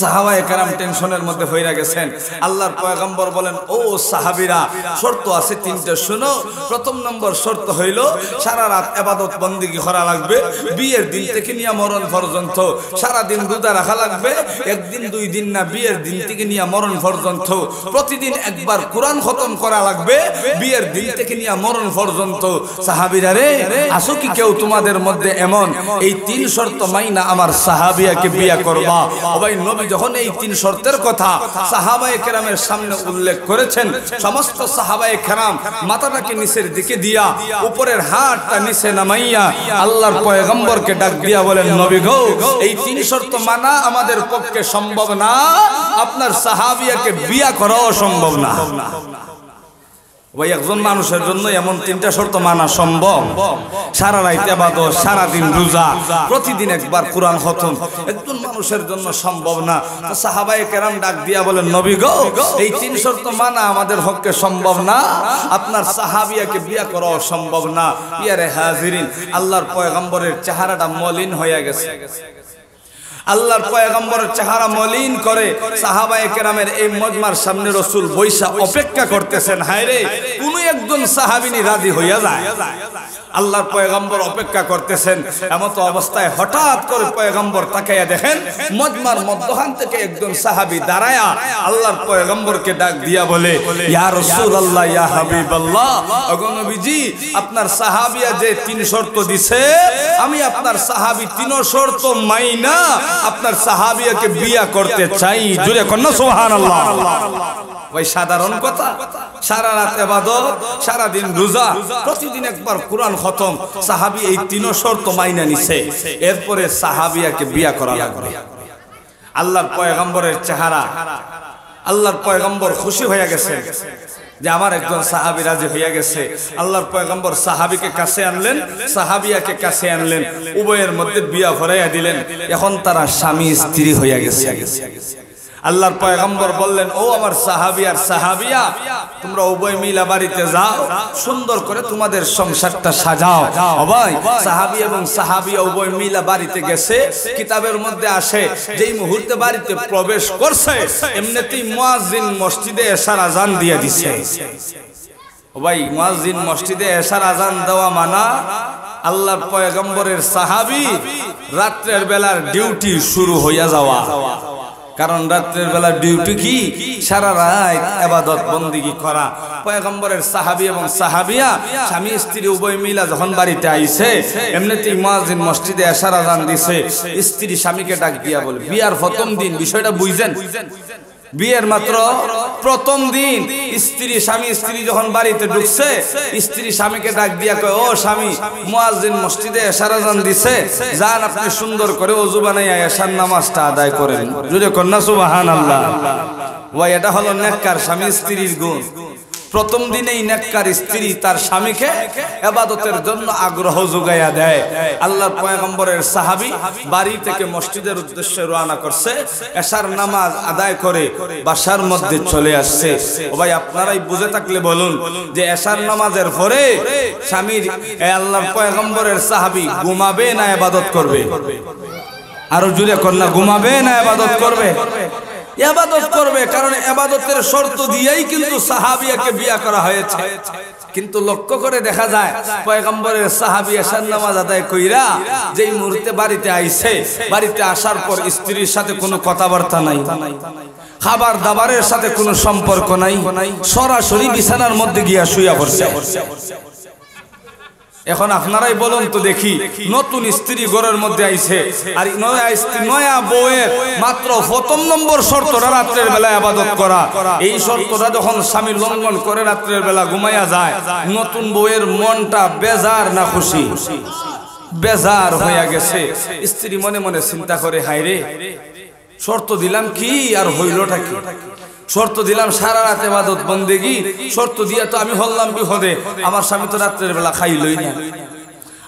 সাহাবায়ে কেরাম টেনশনের মধ্যে হইরা গেছেন। আল্লাহর পয়গম্বর বলেন, ও সাহাবীরা, শর্ত আছে 3টা, শুনো। প্রথম নম্বর শর্ত হইল সারা রাত ইবাদত বন্দেগী করা লাগবে, বিয়ের দিন থেকে নিয়ে মরণ পর্যন্ত। সারা দিন রোজা রাখা লাগবে, একদিন 2 দিন না, বিয়ের দিন থেকে নিয়ে মরণ পর্যন্ত। প্রতিদিন একবার কোরআন খতম করা লাগবে, বিয়ের দিন থেকে নিয়ে মরণ পর্যন্ত। সাহাবীরা রে, আসো কি কেউ তোমাদের মধ্যে এমন এই 3 শর্ত মাইনা আমার সাহাবিয়াকে বিয়ে করবা? ও ভাই, নবী যখন এই 3 শর্তের কথা সাহাবায়ে কেরামের সামনে উল্লেখ করেছেন, সমস্ত সাহাবায়ে কেরাম মাথাটাকে নিচের দিকে দিয়া উপরের হাতটা নিচে নামাইয়া আল্লাহর পয়গম্বরকে ডাক দিয়া বলেন, নবী গো, এই 3 শর্ত মানা আমাদের পক্ষে সম্ভব না, আপনার সাহাবিয়াকে বিয়ে করাও সম্ভব না। ওই একজন মানুষের জন্য এমন 3টা শর্ত মানা সম্ভব? সারা রাত ইবাদত, সারা দিন রোজা, প্রতিদিন একবার কোরআন খতম, একজন মানুষের জন্য সম্ভব না। তো সাহাবায়ে কেরাম ডাক দিয়া বলেন, নবী গো, এই 3 শর্ত মানা আমাদের পক্ষে সম্ভব না, আপনার সাহাবিয়াকে বিয়ে করাও সম্ভব না। ইয়ারে হাজিরিন, আল্লাহর পয়গম্বরের চেহারাটা মলিন হয়ে গেছে। আল্লাহর পয়গম্বরের চেহারা মলিন করে সাহাবায়ে কেরামের এই মজমার সামনে রাসূল বৈশা অপেক্ষা করতেছেন, হায় রে, কোন একজন সাহাবিনী রাজি হইয়া যায়। আল্লাহর পয়গম্বর অপেক্ষা করতেছেন, এমত অবস্থায় হঠাৎ করে পয়গম্বর তাকাইয়া দেখেন মজমার মধ্যখান থেকে একজন সাহাবী দাঁড়ায়া আল্লাহর পয়গম্বরকে ডাক দিয়া বলে, ইয়া রাসূলুল্লাহ, ইয়া হাবিবাল্লাহ, ওগো নবীজি, আপনার সাহাবিয়া যে 3 শর্ত দিছে, আমি আপনার সাহাবী 3 শর্ত মাইনা আপনার সাহাবিয়াকে বিয়ে করতে চাই। জোরে কন্না সুবহানাল্লাহ। ওই সাধারণ কথা, সারা রাত ইবাদত, সারা দিন রোজা, প্রতিদিন একবার কোরআন খতম, সাহাবী এই 3 শর্ত মাইনা নিছে, এরপরে সাহাবিয়াকে বিয়ে করা লাগবে। আল্লাহর পয়গম্বরের চেহারা, আল্লাহর পয়গম্বর খুশি হয়ে গেছে যে আমার একজন সাহাবী রাজি হইয়া গেছে। আল্লাহর পয়গম্বর সাহাবীকে কাছে আনলেন, সাহাবিয়াকে কাছে আনলেন, উভয়ের মধ্যে বিয়া ভরাইয়া দিলেন। এখন তারা স্বামী স্ত্রী হইয়া গেছে। আল্লাহর পয়গম্বর বললেন, ও আমার সাহাবী আর সাহাবিয়া, তোমরা উভয় মিলা বাড়িতে যাও, সুন্দর করে তোমাদের সংসারটা সাজাও। ভাই, সাহাবী এবং সাহাবিয়া উভয় মিলা বাড়িতে গেছে। কিতাবের মধ্যে আসে, যেই মুহূর্তে বাড়িতে প্রবেশ করছে এমনিতেই মুয়াজ্জিন মসজিদে এশার আযান দিয়ে দিছে। ভাই, মুয়াজ্জিন মসজিদে এশার আযান দেওয়া মানা আল্লাহর পয়গম্বরের সাহাবী রাতের বেলার ডিউটি শুরু হইয়া যাওয়া। কারণ রাতের বেলা ডিউটি কি? সারা রাত ইবাদত বন্দেগী করা। পয়গম্বরের সাহাবী এবং সাহাবিয়া স্বামী স্ত্রী উভয় মিলা যখন বাড়িতে আইছে, এমনিতেই মুয়াজ্জিন মসজিদে এশার আযান দিছে। স্ত্রী স্বামীকে ডাক দিয়া বলে, বিয়ার প্রথম দিন, বিষয়টা বুঝছেন, বিয়ের মাত্র প্রথম দিন স্বামী স্ত্রী যখন বাড়িতে ঢুকছে, স্ত্রী স্বামীকে ডাক দিয়া কয়, ও স্বামী, মুয়াজ্জিন মসজিদে এশার আযান দিছে, যান আপনি সুন্দর করে ওযু বানাইয়া এশার নামাজটা আদায় করেন। জোরে কন্না সুবহানাল্লাহ। ওই এটা হলো নেককার স্বামী স্ত্রীর গুণ। প্রথম দিনেই নেককার স্ত্রী তার স্বামীকে ইবাদতের জন্য আগ্রহ যোগাইয়া দেয়। আল্লাহর পয়গম্বরের সাহাবী বাড়ি থেকে মসজিদের উদ্দেশ্যে রওনা করছে, এশার নামাজ আদায় করে বাসার মধ্যে চলে আসছে। ও ভাই, আপনারাই বুঝে থাকলে বলুন যে এশার নামাজের পরে স্বামীর আল্লাহর পয়গম্বরের সাহাবী ঘুমাবে না ইবাদত করবে? আরো জোরে কর না, ঘুমাবে না ইবাদত করবে? ইবাদত করবে, কারণ ইবাদতের শর্ত দিয়েই কিন্তু সাহাবিয়াকে বিয়ে করা হয়েছে। কিন্তু লক্ষ্য করে দেখা যায় পয়গম্বরের সাহাবী এশার নামাজ আদায় কইরা যেই মুহূর্তে বাড়িতে আইছে, বাড়িতে আসার পর স্ত্রীর সাথে কোনো কথাবার্তা নাই, খাবার দাবারের সাথে কোনো সম্পর্ক নাই, সরাসরি বিছানার মধ্যে গিয়া শুইয়া পড়ছে। এখন আপনারাই বলুন তো দেখি, নতুন স্ত্রী ঘরের মধ্যে আইছে, আর নয়া বউয়ের মাত্র প্রথম নম্বর শর্তটা রাত্রের বেলা ইবাদত করা। এই শর্তটা যখন স্বামী লঙ্ঘন করে রাত্রের বেলা ঘুমাইয়া যায়, নতুন বউয়ের মনটা বেজার না খুশি? বেজার হইয়া গেছে। স্ত্রী মনে মনে চিন্তা করে, হায় রে, শর্ত দিলাম কি আর হইলটা কি? শর্ত দিলাম সারা রাত ইবাদত বন্দেগী, শর্ত দিয়া তো আমি হল্লাম বিপদে। আমার স্বামী তো রাত্রের বেলা খাইলই না,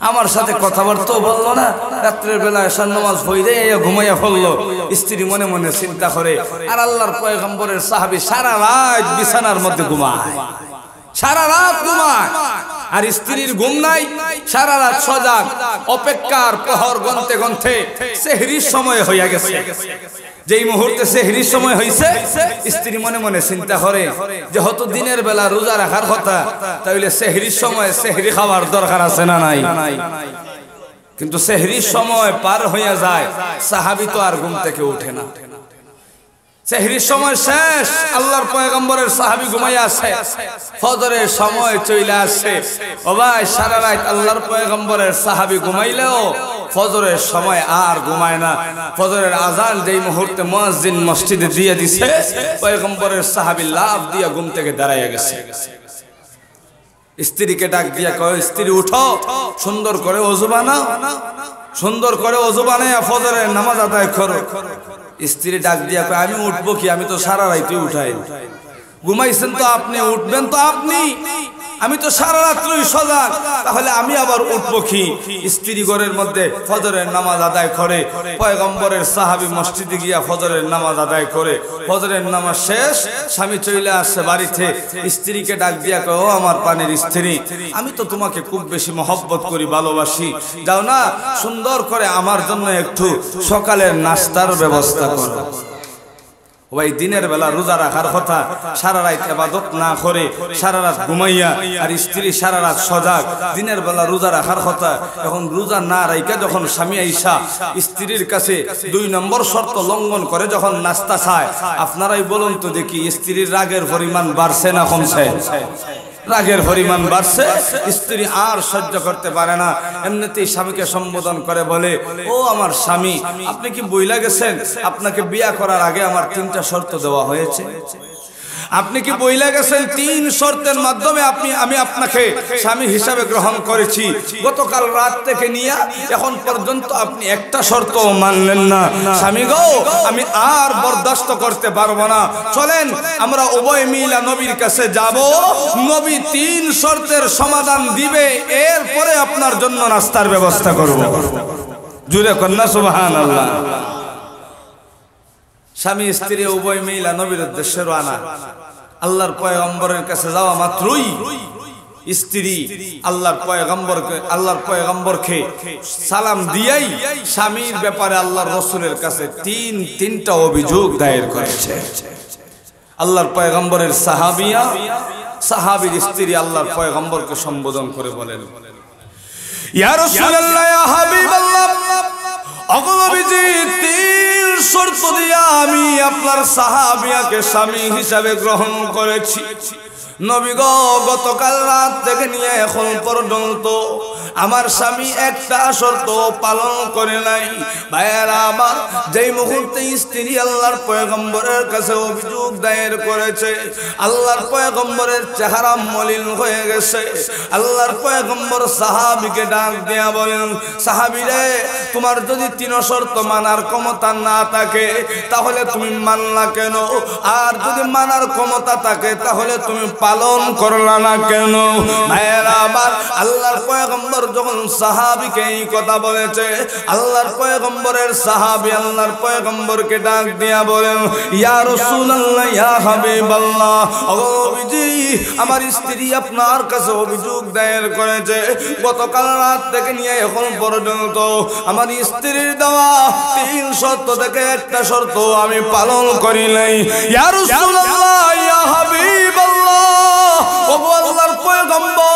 আমার সাথে কথাবার্তাও বললো না, রাত্রের বেলা এশার নামাজ পড়ে ঘুমাইয়া পড়লো। স্ত্রী মনে মনে চিন্তা করে, আর আল্লাহর পয়গম্বরের সাহাবী সারা রাত বিছানার মধ্যে ঘুমায়, সারা রাত ঘুমায়, আর স্ত্রীর ঘুম নাই, সারা রাত সজাগ অপেক্ষার প্রহর গন্তে গন্তে সেহরির সময় হইয়া গেছে। যেই মুহূর্তে সেহরির সময় হইছে, স্ত্রী মনে মনে চিন্তা করে যে হয়তো দিনের বেলা রোজা রাখার কথা, তাইলে সেহরির সময় সেহরি খাওয়ার দরকার আছে না নাই? কিন্তু সেহরির সময় পার হইয়া যায়, সাহাবী তো আর ঘুম থেকে ওঠে না। সেহরির সময় শেষ, আল্লাহর পয়গম্বরের সাহাবী ঘুমাইয়া আছে, ফজরের সময় চলে আসছে। ও ভাই, সারা রাত আল্লাহর পয়গম্বরের সাহাবী ঘুমাইলেও ফজরের সময় আর ঘুমায় না। ফজরের আজান যেই মুহূর্তে মুয়াজ্জিন মসজিদে দিয়ে দিছে, পয়গম্বরের সাহাবী লাফ দিয়া ঘুম থেকে দাঁড়াইয়া গেছে। স্ত্রীকে ডাক দিয়া কয়, স্ত্রী উঠো, সুন্দর করে ওযু বানাও, সুন্দর করে ওযু বানাইয়া ফজরের নামাজ আদায় করো। স্ত্রী ডাক দিয়া কয়, আমি উঠবো কি? আমি তো সারা রাতে উঠাই। ঘুমাইছেন তো আপনি, উঠবেন তো আপনি, আমি তো সারা রাত্রই সজাগ, তাহলে আমি আবার উঠবো কি? স্ত্রী ঘরের মধ্যে ফজরের নামাজ আদায় করে, পয়গম্বরের সাহাবী মসজিদে গিয়া ফজরের নামাজ আদায় করে, ফজরের নামাজ শেষ, স্বামী চলে আসছে বাড়িতে। স্ত্রীকে ডাক দিয়া কয়, ও আমার প্রাণের স্ত্রী, আমি তো তোমাকে খুব বেশি মহব্বত করি, ভালোবাসি, যাও না সুন্দর করে আমার জন্য একটু সকালের নাস্তার ব্যবস্থা করো। ওই দিনের বেলা রোজা রাখার কথা, সারা রাত ইবাদত না করে সারা রাত ঘুমাইয়া, আর স্ত্রী সারা রাত সজাগ, দিনের বেলা রোজা রাখার কথা। এখন রোজা না রাইকা যখন স্বামী আইসা স্ত্রীর কাছে 2 নম্বর শর্ত লঙ্ঘন করে যখন নাস্তা চায়, আপনারাই বলুন তো দেখি, স্ত্রীর রাগের পরিমাণ বাড়ছে না কমছে? রাগের পরিমাণ বাড়ছে। স্ত্রী আর সহ্য করতে পারে না, এমনিতেই স্বামীকে সম্বোধন করে বলে, ও আমার স্বামী, আপনি কি বইলা গেছেন আপনাকে বিয়ে করার আগে আমার 3টা শর্ত দেওয়া হয়েছে? আপনি কি বইলা গেছেন 3 শর্তের মাধ্যমে আমি আপনাকে স্বামী হিসাবে গ্রহণ করেছি। গতকাল রাত থেকে নিয়ে এখন পর্যন্ত আপনি একটা শর্ত মানলেন না। স্বামী গো, আমি আর বরদাস্ত করতে পারবো না, চলেন আমরা উভয় মিলা নবীর কাছে যাব, নবী 3 শর্তের সমাধান দিবে, এরপরে আপনার জন্য নাস্তার ব্যবস্থা করব। জুড়ে কন্যা সুবহানাল্লাহ। স্বামী স্ত্রী উভয় মিলা নবীর উদ্দেশ্যে রওনা। আল্লাহর পয়গম্বরের কাছে যাওয়া মাত্রই স্ত্রী আল্লাহর পয়গম্বরকে সালাম দিয়েই স্বামীর ব্যাপারে আল্লাহর রাসূলের কাছে 3টা অভিযোগ দায়ের করেছে। আল্লাহর পয়গম্বরের সাহাবীর স্ত্রী আল্লাহর পয়গম্বরকে সম্বোধন করে বলেন, ইয়া রাসূলুল্লাহ, ইয়া হাবিবাল্লাহ, অগনবীজি 3 শর্ত দিয়া আমি আপনার সাহাবিয়াকে স্বামী হিসাবে গ্রহণ করেছি। নবী গো, গতকাল রাত থেকে নিয়ে এখন পর্যন্ত আমার স্বামী একটা শর্ত পালন করে নাই। ভাইয়েরা আমার, যেই মুহূর্তে স্ত্রী আল্লাহর পয়গম্বরের কাছে অভিযোগ দায়ের করেছে, আল্লাহর পয়গম্বরের চেহারা মলিন হয়ে গেছে। আল্লাহর পয়গম্বর সাহাবীকে ডাক দিয়া বলেন, সাহাবী রে, তোমার যদি 3 শর্ত মানার ক্ষমতা না থাকে তাহলে তুমি মানলা কেন? আর যদি মানার ক্ষমতা থাকে তাহলে তুমি পালন করলা না কেন? ভাইয়েরা আমার, আল্লাহর পয়গম্বর যখন সাহাবীকে এই কথা বলেছে, আল্লাহর পয়গম্বরের সাহাবী আল্লাহর পয়গম্বরকে ডাক দিয়া বলেন, ইয়া রাসূলুল্লাহ, ইয়া হাবিবাল্লাহ, ও নবীজি, আমার স্ত্রী আপনার কাছে অভিযোগ দায়ের করেছে। গতকাল রাত থেকে নিয়ে এখন পর্যন্ত আমার স্ত্রীর দেওয়া 3 শর্ত থেকে একটা শর্ত আমি পালন করি নাই। ইয়া রাসূলুল্লাহ, ইয়া হাবিবাল্লাহ, ও আল্লাহর পয়গম্বর,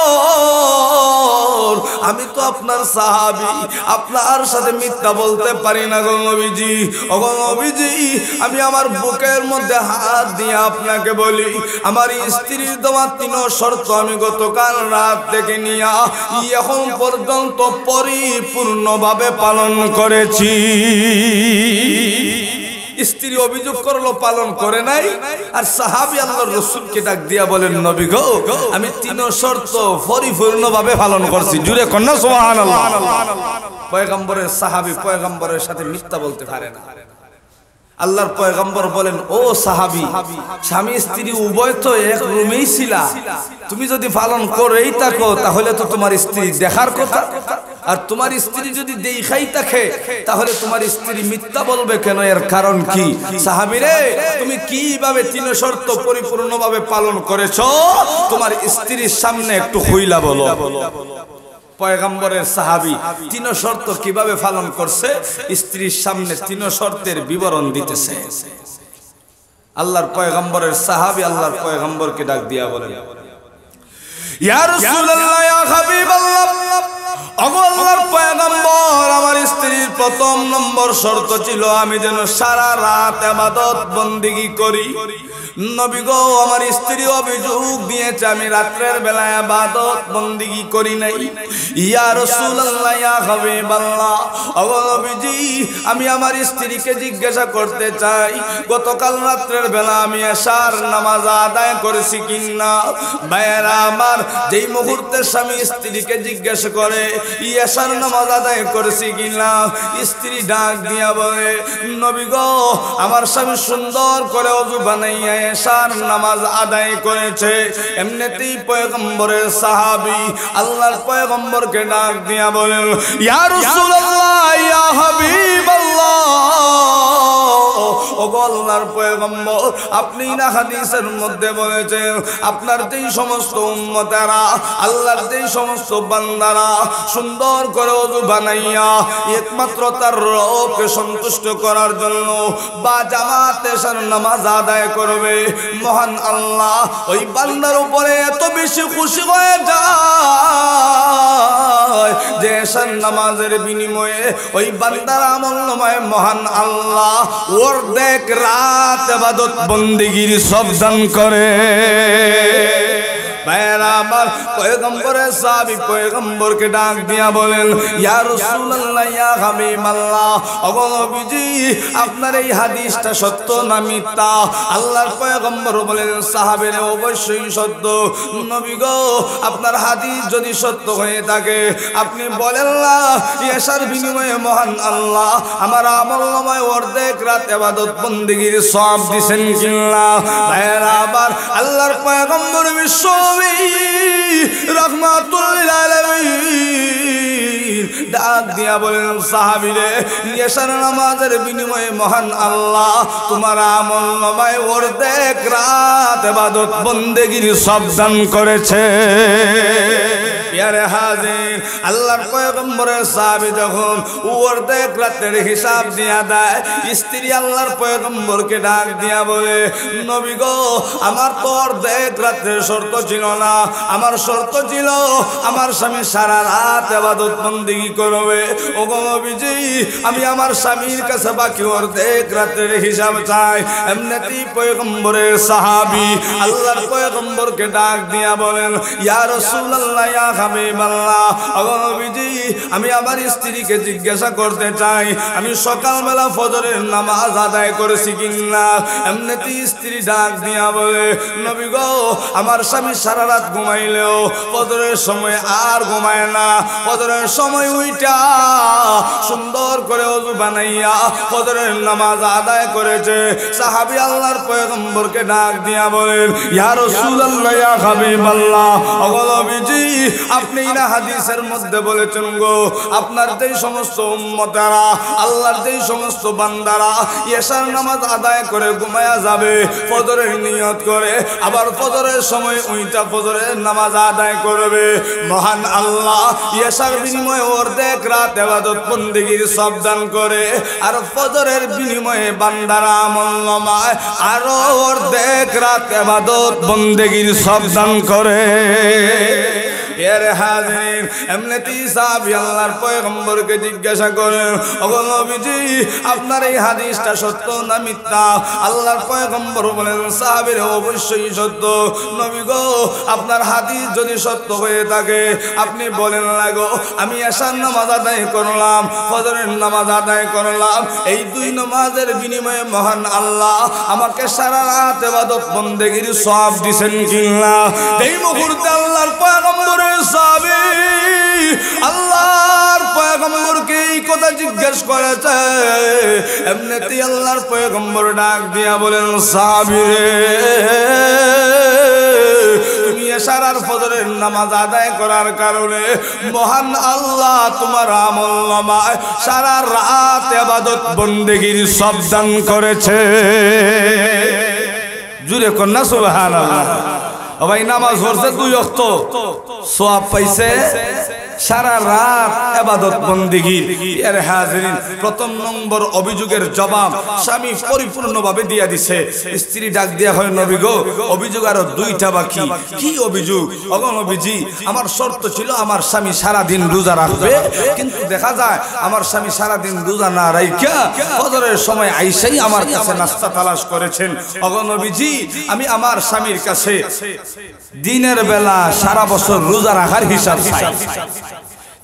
আমি তো আপনার সাহাবী, আপনার সাথে মিথ্যা বলতে পারি না গো নবীজি। ও গো নবীজি, আমি আমার বুকের মধ্যে হাত দিয়ে আপনাকে বলি, আমার স্ত্রীর দেওয়া 3 শর্ত আমি গতকাল রাত থেকে নিয়ে এখন পর্যন্ত পরিপূর্ণভাবে পালন করেছি। স্ত্রী অভিযোগ করলো পালন করে নাই, আর সাহাবী আল্লাহর রাসূলকে ডাক দিয়া বলেন, নবী গো, আমি 3 শর্ত পরিপূর্ণভাবে পালন করছি। জুড়ে কন্যা সুবহানাল্লাহ। পয়গম্বরের সাহাবী পয়গম্বরের সাথে মিথ্যা বলতে পারে না। আল্লাহর পয়গম্বর বলেন, ও সাহাবী, স্বামী স্ত্রী উভয় তো এক রুমেই ছিলা, তুমি যদি পালন করেই থাকো তাহলে তো তোমার স্ত্রী দেখার কথা, আর তোমার স্ত্রী যদি দেখাই থাকে তাহলে তোমার স্ত্রী মিথ্যা বলবে কেন? এর কারণ কি? সাহাবী রে, তুমি কিভাবে 3 শর্ত পরিপূর্ণভাবে পালন করেছো তোমার স্ত্রীর সামনে একটু খুইলা বলো। পয়গম্বরের সাহাবী 3 শর্ত কিভাবে পালন করছে স্ত্রীর সামনে 3 শর্তের বিবরণ দিতেছে। আল্লাহর পয়গম্বরের সাহাবী আল্লাহর পয়গম্বরকে ডাক দিয়া বলেন, ইয়া রাসূলুল্লাহ, ইয়া হাবিবাল্লাহ, ওগো আল্লাহর পয়গম্বর, আমার স্ত্রীর প্রথম নম্বর শর্ত ছিল আমি যেন সারা রাত ইবাদত বন্দেগী করি। নবী গো, আমার স্ত্রী অভিযোগ দিয়েছে আমি রাতের বেলা ইবাদত বন্দেগী করি নাই। ইয়া রাসূলুল্লাহ, ইয়া হাবিবাল্লাহ, ওগো নবীজি, আমি আমার স্ত্রীকে জিজ্ঞাসা করতে চাই, গতকাল রাতের বেলা আমি এশার নামাজ আদায় করেছি কিনা? ভাইয়েরা আমার, যেই মুহূর্তে স্বামী স্ত্রীকে জিজ্ঞাসা করে এশার নামাজ আদায় করেছি কিনা, স্ত্রী ডাক দিয়া বলে, নবী গো, আমার স্বামী সুন্দর করে ওযু বানাইয়া এশার নামাজ আদায় করেছে। এমনিতেই পয়গম্বরের সাহাবী আল্লাহর পয়গম্বরকে ডাক দিয়া বলেন, ইয়া রাসূলুল্লাহ, ইয়া হাবিবাল্লাহ, ও আল্লাহর পয়গম্বর, আপনি না হাদিসের মধ্যে বলেছেন আপনার যেই সমস্ত উম্মতেরা, আল্লাহর যেই সমস্ত বান্দারা সুন্দর করে ওযু বানাইয়া একমাত্র তার রবকে সন্তুষ্ট করার জন্য বা জামাতে এশার নামাজ আদায় করবে, মহান আল্লাহ ওই বান্দার উপরে এত বেশি খুশি হয়ে যায় যে এশার নামাজের বিনিময়ে ওই বান্দার আমলনামায় মহান আল্লাহ অর্ধেক রাত ইবাদত বন্দেগীর সব দান করে। ভাইয়েরা আমার, পয়গম্বরের সাহাবী পয়গম্বরকে ডাক দিয়া বলেন, ইয়া রাসূলুল্লাহ, ইয়া হাবিবাল্লাহ, ওগো নবীজি, আপনার এই হাদিসটা সত্য না মিথ্যা? আল্লাহর পয়গম্বর বলেন, সাহাবীরা অবশ্যই সত্য। নবী গো, আপনার হাদিস যদি সত্য হয়ে থাকে আপনি বলেন না এশার বিনিময়ে মহান আল্লাহ আমার আমলনামায় অর্ধেক রাত ইবাদত বন্দেগীর সওয়াব দিবেন কিনা? ভাইয়েরা আমার, আল্লাহর পয়গম্বর বিশ্ব রাহমাতুল লিল আলামিন ডাক দিয়া বলেন, সাহাবীরে, এশার নামাজের বিনিময়ে মহান আল্লাহ তোমার আমলনামায় অর্ধেক রাত ইবাদত বন্দেগীর সওয়াব দান করেছে। ইয়ারে হাজির, আল্লাহর পয়গম্বরের সাহাবী যখন অর্ধেক রাতের হিসাব দিয়া দেয়, স্ত্রী আল্লাহর পয়গম্বরকে ডাক দিয়া বলে, নবী গো, আমার তো অর্ধেক রাতের শর্ত ছিল না, আমার শর্ত ছিল আমার স্বামী সারা রাত ইবাদত বন্দেগী করবে। ওগো নবীজি, আমি আমার স্বামীর কাছে বাকি অর্ধেক রাতের হিসাব চাই। এমনিতেই পয়গম্বরের সাহাবী আল্লাহর পয়গম্বরকে ডাক দিয়া বলেন, ইয়া রাসূলুল্লাহ, ইয়া হাবিবাল্লাহ, ওগো নবীজি আমি আমার স্ত্রীকে জিজ্ঞাসা করতে চাই আমি সকালবেলা ফজরের নামাজ আদায় করেছি কিনা। এমনিতে স্ত্রী ডাক দিয়া বলে, নবী গো আমার স্বামী সারা রাত ঘুমাইলেও ফজরের সময় আর ঘুমায় না, ফজরের সময় উইটা সুন্দর করে ওযু বানাইয়া ফজরের নামাজ আদায় করেছে। সাহাবী আল্লাহর পয়গম্বরকে ডাক দিয়া বলেন, ইয়া রাসূলুল্লাহ ইয়া হাবিবাল্লাহ, ওগো নবীজি আপনি না হাদিসের মধ্যে বলেছেন গো আপনার যেই সমস্ত উম্মতেরা আল্লাহর যেই সমস্ত বান্দারা এশার নামাজ আদায় করে ঘুমায়া যাবে ফজরের নিয়ত করে আবার ফজরের সময় উইটা ফজরের নামাজ আদায় করবে, মহান আল্লাহ এশার বিনিময়ে অর্ধেক রাত ইবাদত বন্দেগীর সব দান করে আর ফজরের বিনিময়ে বান্দারা আমল নামায় আরো অর্ধেক রাত ইবাদত বন্দেগীর সব দান করে। এর হাজির এমনিতেই সাহাবী আল্লাহর পয়গম্বরকে জিজ্ঞাসা করেন, ওগো নবীজি আপনার এই হাদিসটা সত্য না মিথ্যা? আল্লাহর পয়গম্বর বলেন, সাহাবীর অবশ্যই সত্য। নবী গো আপনার হাদিস যদি সত্য হয়ে থাকে আপনি বলেন লাগো আমি এশার নামাজ আদায় করলাম ফজরের নামাজ আদায় করলাম, এই দুই নামাজের বিনিময়ে মহান আল্লাহ আমাকে সারা রাত ইবাদত বন্দেগীর সওয়াব দিবেন কিনা? এই মুহূর্তে আল্লাহর পয়গম্বর আল্লাহর পয়গম্বরকে এই কথা জিজ্ঞেস করেছে। এমনিতেই আল্লাহর পয়গম্বর ডাক দিয়া বলেন, সাহাবী রে তুমি এশার আর ফজরের নামাজ আদায় করার কারণে মহান আল্লাহ তোমার আমলনামায় সারা রাত ইবাদত বন্দেগীর সব দান করেছে। জুরে কন্যা সুবহানাল্লাহ। ও ভাই নামাজ পড়ছে 2 ওয়াক্ত সওয়াব পাইছে সারা রাত ইবাদত বন্দেগী। এর হাজিরিন প্রথম নম্বর অভিযোগের জবাব স্বামী পরিপূর্ণভাবে দিয়া দিছে। স্ত্রী ডাক দিয়া হয়, নবী গো অভিযোগ আরো 2টা বাকি। কি অভিযোগ? ওগো নবীজি আমার শর্ত ছিল আমার স্বামী সারা দিন রোজা রাখবে, কিন্তু দেখা যায় আমার স্বামী সারা দিন রোজা না রাইখা ফজরের সময় আইসাই আমার কাছে নাস্তা তালাশ করেছেন। ওগো নবীজি আমি আমার স্বামীর কাছে দিনের বেলা সারা বছর রোজা রাখার হিসাব চাই।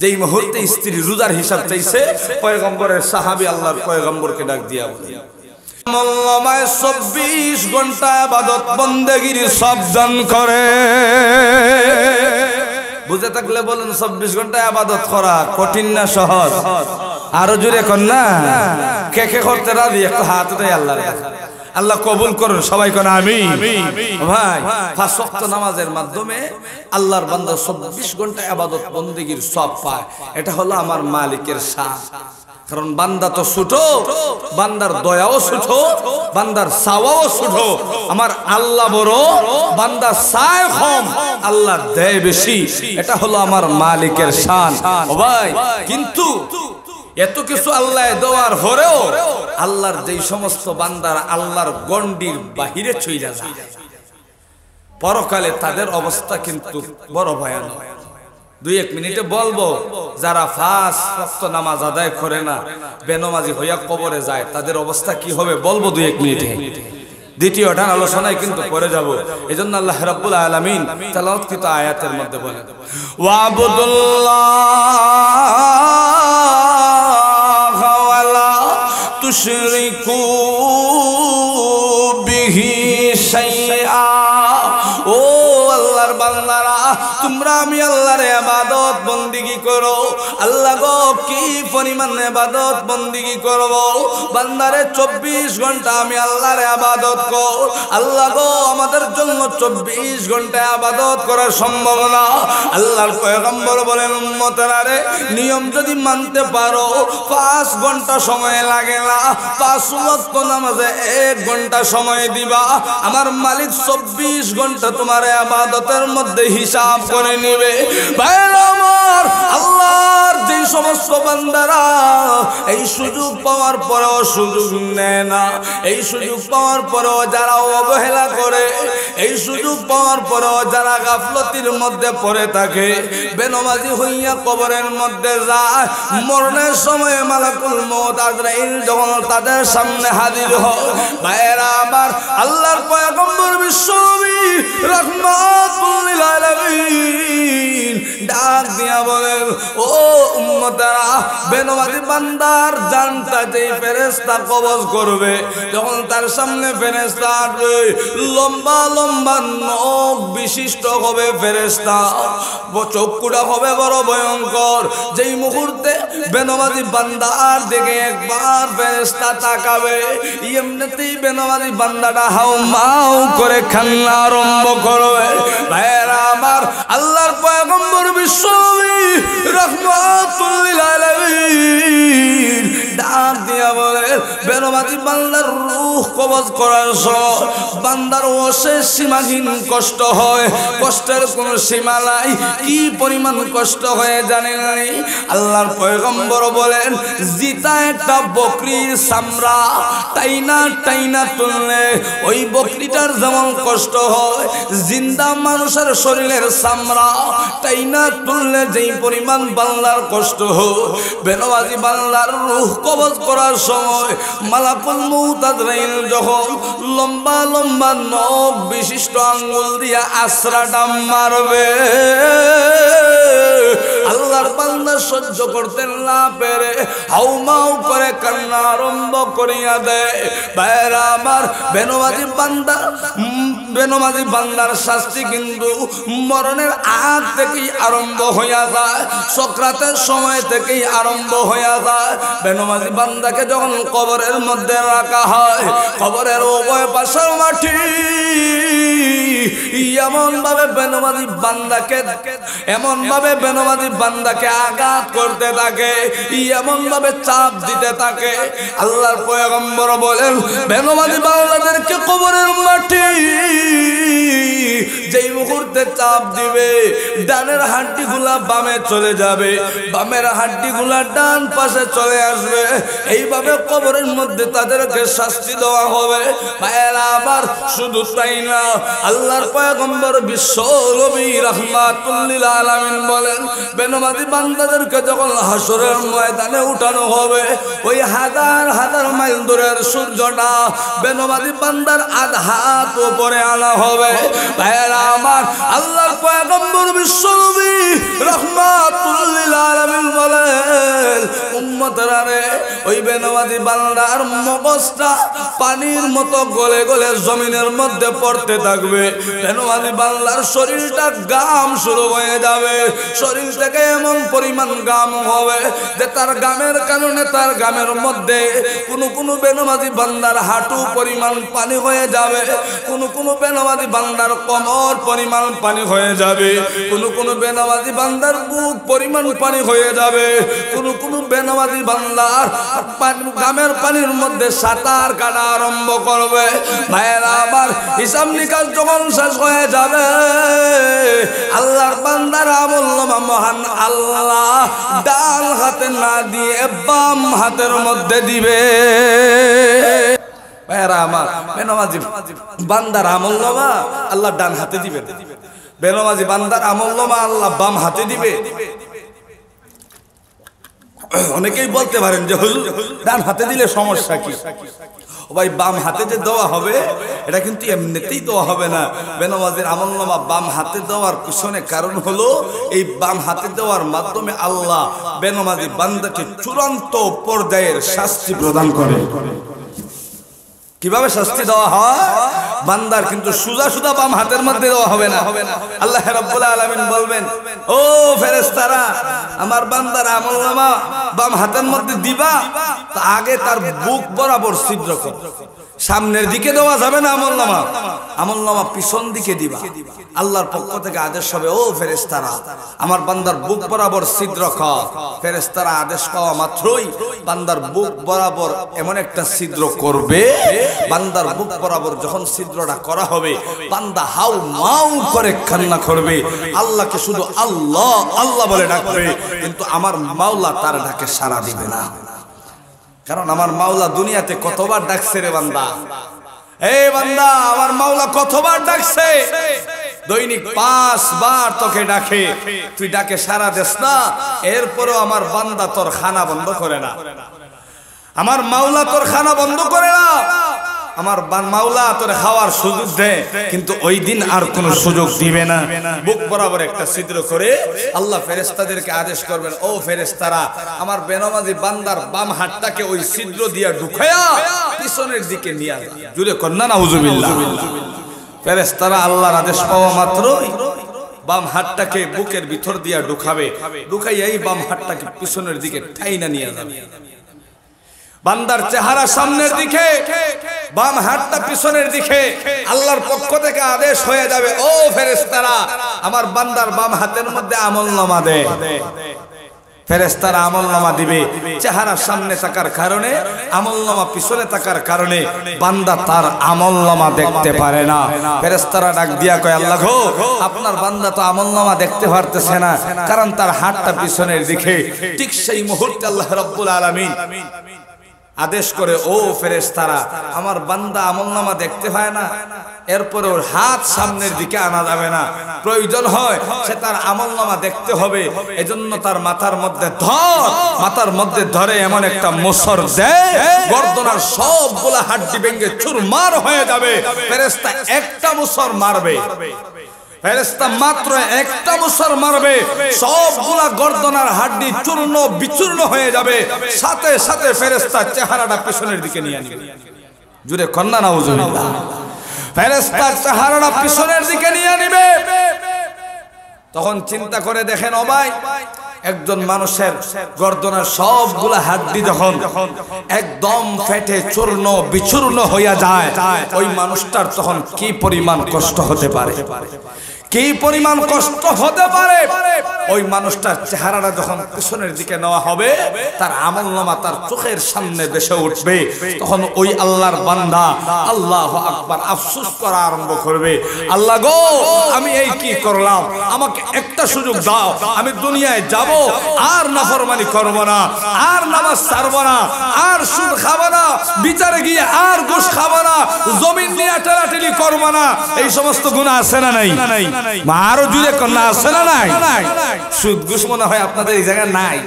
যেই মুহূর্তে স্ত্রী রোজার হিসাব চাইছে পয়গম্বরের সাহাবী আল্লাহর পয়গম্বরকে ডাক দিয়া বলে, আমলনামায় 24 ঘন্টা ইবাদত বন্দেগীর সব দান করে। বুঝে থাকলে বলেন 24 ঘন্টা ইবাদত করা কঠিন না সহজ? আরো জোরে কোন না, কে কে করতে রাজি একটা হাত উঠাই আল্লাহর কাছে। আল্লাহ কবুল করুন, সবাই কোন আমিন। ভাই 5 ওয়াক্ত নামাজের মাধ্যমে আল্লাহর বান্দা 24 ঘন্টা ইবাদত বন্দেগীর সওয়াব পায়। এটা হলো আমার মালিকের শান। কারণ বান্দা তো ছোট, বান্দার দয়াও ছোট, বান্দার চাওয়াও ছোট। আমার আল্লাহ বড়, বান্দা চায় কম, আল্লাহ দেয় বেশি। এটা হলো আমার মালিকের শান। ও ভাই কিন্তু এত কিছু আল্লাহ দেওয়ার পরেও আল্লাহর যেই সমস্ত বান্দারা আল্লাহর গণ্ডির বাহিরে চইলা যায় পরকালে তাদের অবস্থা কিন্তু বড় ভয়ানক। 2-1 মিনিটে বলবো যারা 5 ওয়াক্ত নামাজ আদায় করে না, বেনমাজি হইয়া কবরে যায়, তাদের অবস্থা কি হবে বলবো 2-1 মিনিটে। দ্বিতীয়টা আলোচনায় কিন্তু পরে যাব। এজন্য আল্লাহ রাব্বুল আলামিন তেলাওয়াতকৃত আয়াতের মধ্যে বলেন, ওয়াবুদুল্লাহ ওয়ালা তুশরিকু বিহি শাইআ। ও আল্লাহর বান্দারা তোমরা আমি আল্লাহর ইবাদত বন্দেগী করো। আল্লাহ গো কি পরিমাণ ইবাদত বন্দেগী করব বান্দারে 24 ঘন্টা আমি আল্লাহর ইবাদত কর। আল্লাহ গো আমাদের জন্য 24 ঘন্টা ইবাদত করা সম্ভব না। আল্লাহর পয়গম্বর বলেন, উম্মতেরা রে নিয়ম যদি মানতে পারো 5 ঘন্টা সময় লাগে না, 5 ওয়াক্ত নামাজে 1 ঘন্টা সময় দিবা, আমার মালিক 24 ঘন্টা তোমার ইবাদতের মধ্যে হিসাব করে নিবে। ভাইরা আমার, আল্লাহর যে সমস্ত বান্দারা এই সুযোগ পাওয়ার পরেও সুযোগ নেয় না, এই সুযোগ পাওয়ার পরেও যারা অবহেলা করে, এই সুযোগ পাওয়ার পরেও যারা গাফলতির মধ্যে পড়ে থাকে, বেনমাজি হইয়া কবরের মধ্যে যায়, মরণের সময় মালাকুল মউত আজরাইল যখন তাদের সামনে হাজির হয়, ভাইরা আমার আল্লাহর পয়গম্বর বিশ্বনবী রাহমাতুল লিল আলামিন দিয়া বলেন, ও উম্মতেরা, বেনমাজি বান্দার জানটা যেই ফেরেশতা কবজ করবে, যখন তার সামনে ফেরেশতা আসবে, লম্বা লম্বা নখ বিশিষ্ট হবে ফেরেশতা, চক্ষুটা হবে বড় ভয়ঙ্কর। যেই মুহূর্তে বেনমাজি বান্দার দিকে একবার ফেরেশতা তাকাবে, এমনিতেই বেনমাজি বান্দাটা হাউ মাউ করে কান্না আরম্ভ করবে। ভাইরা আমার, আল্লাহর পয়গম্বর বিশ্বনবী রাহমাতুল লিল আলামিন ডাক দিয়া বলে, বেনমাজি বান্দার রূহ কবজ করার সময় বান্দার অশেষ সীমাহীন কষ্ট হয়, কষ্টের কোনো সীমা নাই। কি পরিমাণ কষ্ট হয়ে জানেন? আল্লাহর পয়গম্বর বলেন, জিতা একটা বকরির চামড়া টাইনা টাইনা তুললে ওই বকরিটার যেমন কষ্ট হয়, জিন্দা মানুষের শরীরের চামড়া টাইনা তুললে যেই পরিমাণ বান্দার কষ্ট হয়, বেনমাজি বান্দার রূহ কবজ করার সময় মালাকুল মউত আজরাইল যখন লম্বা লম্বা নখ বিশিষ্ট আঙ্গুল দিয়া আশ্রাটা মারবে, আল্লাহর বান্দা সহ্য করতে না পেরে হাউমাউ করে কান্না আরম্ভ করিয়া দেয়। ভাইরা আমার, বেনমাজি বান্দার শাস্তি কিন্তু মরণের আগ থেকেই আরম্ভ হইয়া যায়, সকরাতের সময় থেকেই আরম্ভ হইয়া যায়। বেনমাজি বান্দাকে যখন কবরের মধ্যে রাখা হয়, কবরের উভয় পাশের মাটি এমন ভাবে বেনমাজি বান্দাকে আঘাত করতে থাকে, এমন ভাবে চাপ দিতে থাকে। আল্লাহর পয়গম্বর বলেন, বেনমাজি বান্দাদেরকে কবরের মাটি যেই মুহূর্তে চাপ দিবে, ডানের হাড্ডিগুলা বামে চলে যাবে, বামের হাড্ডিগুলা ডান পাশে চলে আসবে। এইভাবে কবরের মধ্যে তাদেরকে শাস্তি দেওয়া হবে। ভাইয়েরা আবার, শুধু তাই না, আল্লাহর পয়গম্বর বিশ্ব নবী রাহমাতুল লিল আলামিন বলেন, বেনমাজি বান্দাদেরকে যখন হাসরের ময়দানে উঠানো হবে, ওই হাজার হাজার মাইল দূরের সূর্যটা বেনমাজি বান্দার আধা হাত উপরে আনা হবে। ভাইয়েরা আমার, আল্লাহর পয়গম্বর বিশ্ব নবী রাহমাতুল লিল আলামিন বলেন, উম্মতরা রে, ওই বেনমাজি বান্দার মগজটা পানির মতো গলে গলে জমিনের মধ্যে পড়তে থাকবে। বেনমাজি বান্দার শরীরটা গাম শুরু হয়ে যাবে, শরীর থেকে এমন পরিমাণ গাম হবে যে তার গামের কারণে তার গামের মধ্যে কোনো বেনমাজি বান্দার হাঁটু পরিমাণ পানি হয়ে যাবে, কোনো বেনমাজি বান্দার কোমর পরিমাণ পানি হয়ে যাবে, কোনো বেনমাজি বান্দার বুক পরিমাণ পানি হয়ে যাবে, কোনো বেনমাজি বান্দার গামের পানির মধ্যে সাঁতার কাটা আরম্ভ করবে। ভাইয়েরা আমার, হিসাব নিকাশ যখন শেষ হয়ে যাবে, আল্লাহর বান্দার আমলনামা মহান আল্লাহ ডান হাতে না দিয়ে বাম হাতের মধ্যে দিবে। ভাইয়েরা আমার, বেনমাজি বান্দার আমলনামা আল্লাহ ডান হাতে দিবে, বেনমাজি বান্দার আমলনামা আল্লাহ বাম হাতে দিবে। অনেকেই বলতে পারেন যে হুজুর, ডান হাতে দিলে সমস্যা কি? ও ভাই, বাম হাতে যে দেওয়া হবে এটা কিন্তু এমনিতেই দেওয়া হবে না। বেনমাজির আমলনামা বাম হাতে দেওয়ার পিছনে কারণ হলো, এই বাম হাতে দেওয়ার মাধ্যমে আল্লাহ বেনমাজি বান্দাকে চূড়ান্ত পর্যায়ের শাস্তি প্রদান করে। কিভাবে শাস্তি দেওয়া হয়? বান্দার কিন্তু সুজা সুজা বাম হাতের মধ্যে দেওয়া হবে না। আল্লাহ রাব্বুল আলামিন বলবেন, ও ফেরেশতারা, আমার বান্দার আমলনামা বাম হাতের মধ্যে দিবা, তা আগে তার বুক বরাবর ছিদ্র কর। সামনের দিকে দেওয়া যাবে না আমলনামা, আমলনামা পিছন দিকে দিবা। আল্লাহর পক্ষ থেকে আদেশ হবে, ও ফেরেশতারা, আমার বান্দার বুক বরাবর ছিদ্র কর। ফেরেশতারা আদেশ পাওয়া মাত্রই বান্দার বুক বরাবর এমন একটা ছিদ্র করবে, বান্দার বুক বরাবর যখন ছিদ্রটা করা হবে, বান্দা হাউ মাউ করে কান্না করবে, আল্লাহকে শুধু আল্লাহ আল্লাহ বলে ডাকবে, কিন্তু আমার মাওলা তার ডাকে সাড়া দিবে না। কারণ আমার মাওলা দুনিয়াতে কতবার ডাকছে রে বান্দা, এই বান্দা, আমার মাওলা কতবার ডাকছে, দৈনিক 5 বার তোকে ডাকে, তুই ডাকে সাড়া দেস না। এরপরও আমার বান্দা তোর খানা বন্ধ করে না, আমার মাওলা তোর খানা বন্ধ করে না। আমার মাওলা তোরে খাওয়ার সুযোগ দেয়, কিন্তু ওই দিন আর কোনো সুযোগ দিবে না। বুক বরাবর একটা ছিদ্র করে আল্লাহ ফেরেশতাদেরকে আদেশ করবেন, ও ফেরেশতারা আমার বেনামাজি বান্দার বাম হাতটাকে ওই ছিদ্র দিয়ে ঢুকায়া পিছনের দিকে নিয়ে আসা। জুড়ে কন্যা নাউজুবিল্লাহ। ফেরেশতারা আল্লাহর আদেশ পাওয়া মাত্রই বাম হাতটাকে বুকের ভিতর দিয়া ঢুকাবে, ঢুকাইয়া এই বাম হাতটাকে পিছনের দিকে ঠাইনা নিয়ে যাবে। বান্দার চেহারা সামনের দিকে, বাম হাতটা পিছনের দিকে। আল্লাহর পক্ষ থেকে আদেশ হয়ে যাবে, ও ফেরেশতারা আমার বান্দার বাম হাতের মধ্যে আমলনামা দে। ফেরেশতারা আমলনামা দিবে। চেহারা সামনে থাকার কারণে, আমলনামা পিছনে থাকার কারণে বান্দা তার আমলনামা দেখতে পারে না। ফেরেশতারা ডাক দিয়া কয়, আল্লাহ গো, আপনার বান্দা তো আমলনামা দেখতে পারতেছে না, কারণ তার হাতটা পিছনের দিকে। ঠিক সেই মুহূর্তে আল্লাহ রাব্বুল আলামিন আদেশ করে, ও ফেরেশতারা আমার বান্দা আমলনামা দেখতে পায় না, এরপরে ওর হাত সামনের দিকে আনা যাবে না। প্রয়োজন হয় সে তার আমলনামা দেখতে হবে, এজন্য তার মাথার মধ্যে ধরে এমন একটা মোসর দেয়, গর্দনার সবগুলা হাড্ডি ভেঙে চুরমার হয়ে যাবে। ফেরেশতা একটা মোসর মারবে, ফেরেশতা মাত্র একটা মোসর মারবে, সবগুলা গর্দনার হাড্ডি চূর্ণ বিচূর্ণ হয়ে যাবে। সাথে সাথে ফেরেশতা চেহারাটা পিছনের দিকে নিয়ে নেবে। জুড়ে কন্যা নাউজুবিল্লাহ। ফেরেশতা চেহারাটা পিছনের দিকে নিয়ে নেবে। তখন চিন্তা করে দেখেন, ও ভাই, একজন মানুষের গর্দনার সবগুলা হাড্ডি যখন একদম ফেটে চূর্ণ বিচূর্ণ হইয়া যায়, ওই মানুষটার তখন কি পরিমাণ কষ্ট হতে পারে, কি পরিমাণ কষ্ট হতে পারে। ওই মানুষটার চেহারাটা যখন পিছনের দিকে নেওয়া হবে, তার আমলনামা তার চোখের সামনে ভেসে উঠবে। তখন ওই আল্লাহর বান্দা আল্লাহু আকবার আফসোস করা আরম্ভ করবে, আল্লাহ গো, আমি এই কি করলাম, আমাকে একটা সুযোগ দাও, আমি দুনিয়ায় যাব, আর নাফরমানি করব না, আর নামাজ ছাড়ব না, আর সুদ খাবো না, বিচারে গিয়ে আর ঘুষ খাবো না, জমিন নিয়ে টেলাটেলি করব না। এই সমস্ত গুনাহ আছে না নাই? আরো জুড়ে কন্যা আছে না নাই? সুদ ঘুষ মনে হয় আপনাদের এই জায়গায় নাই।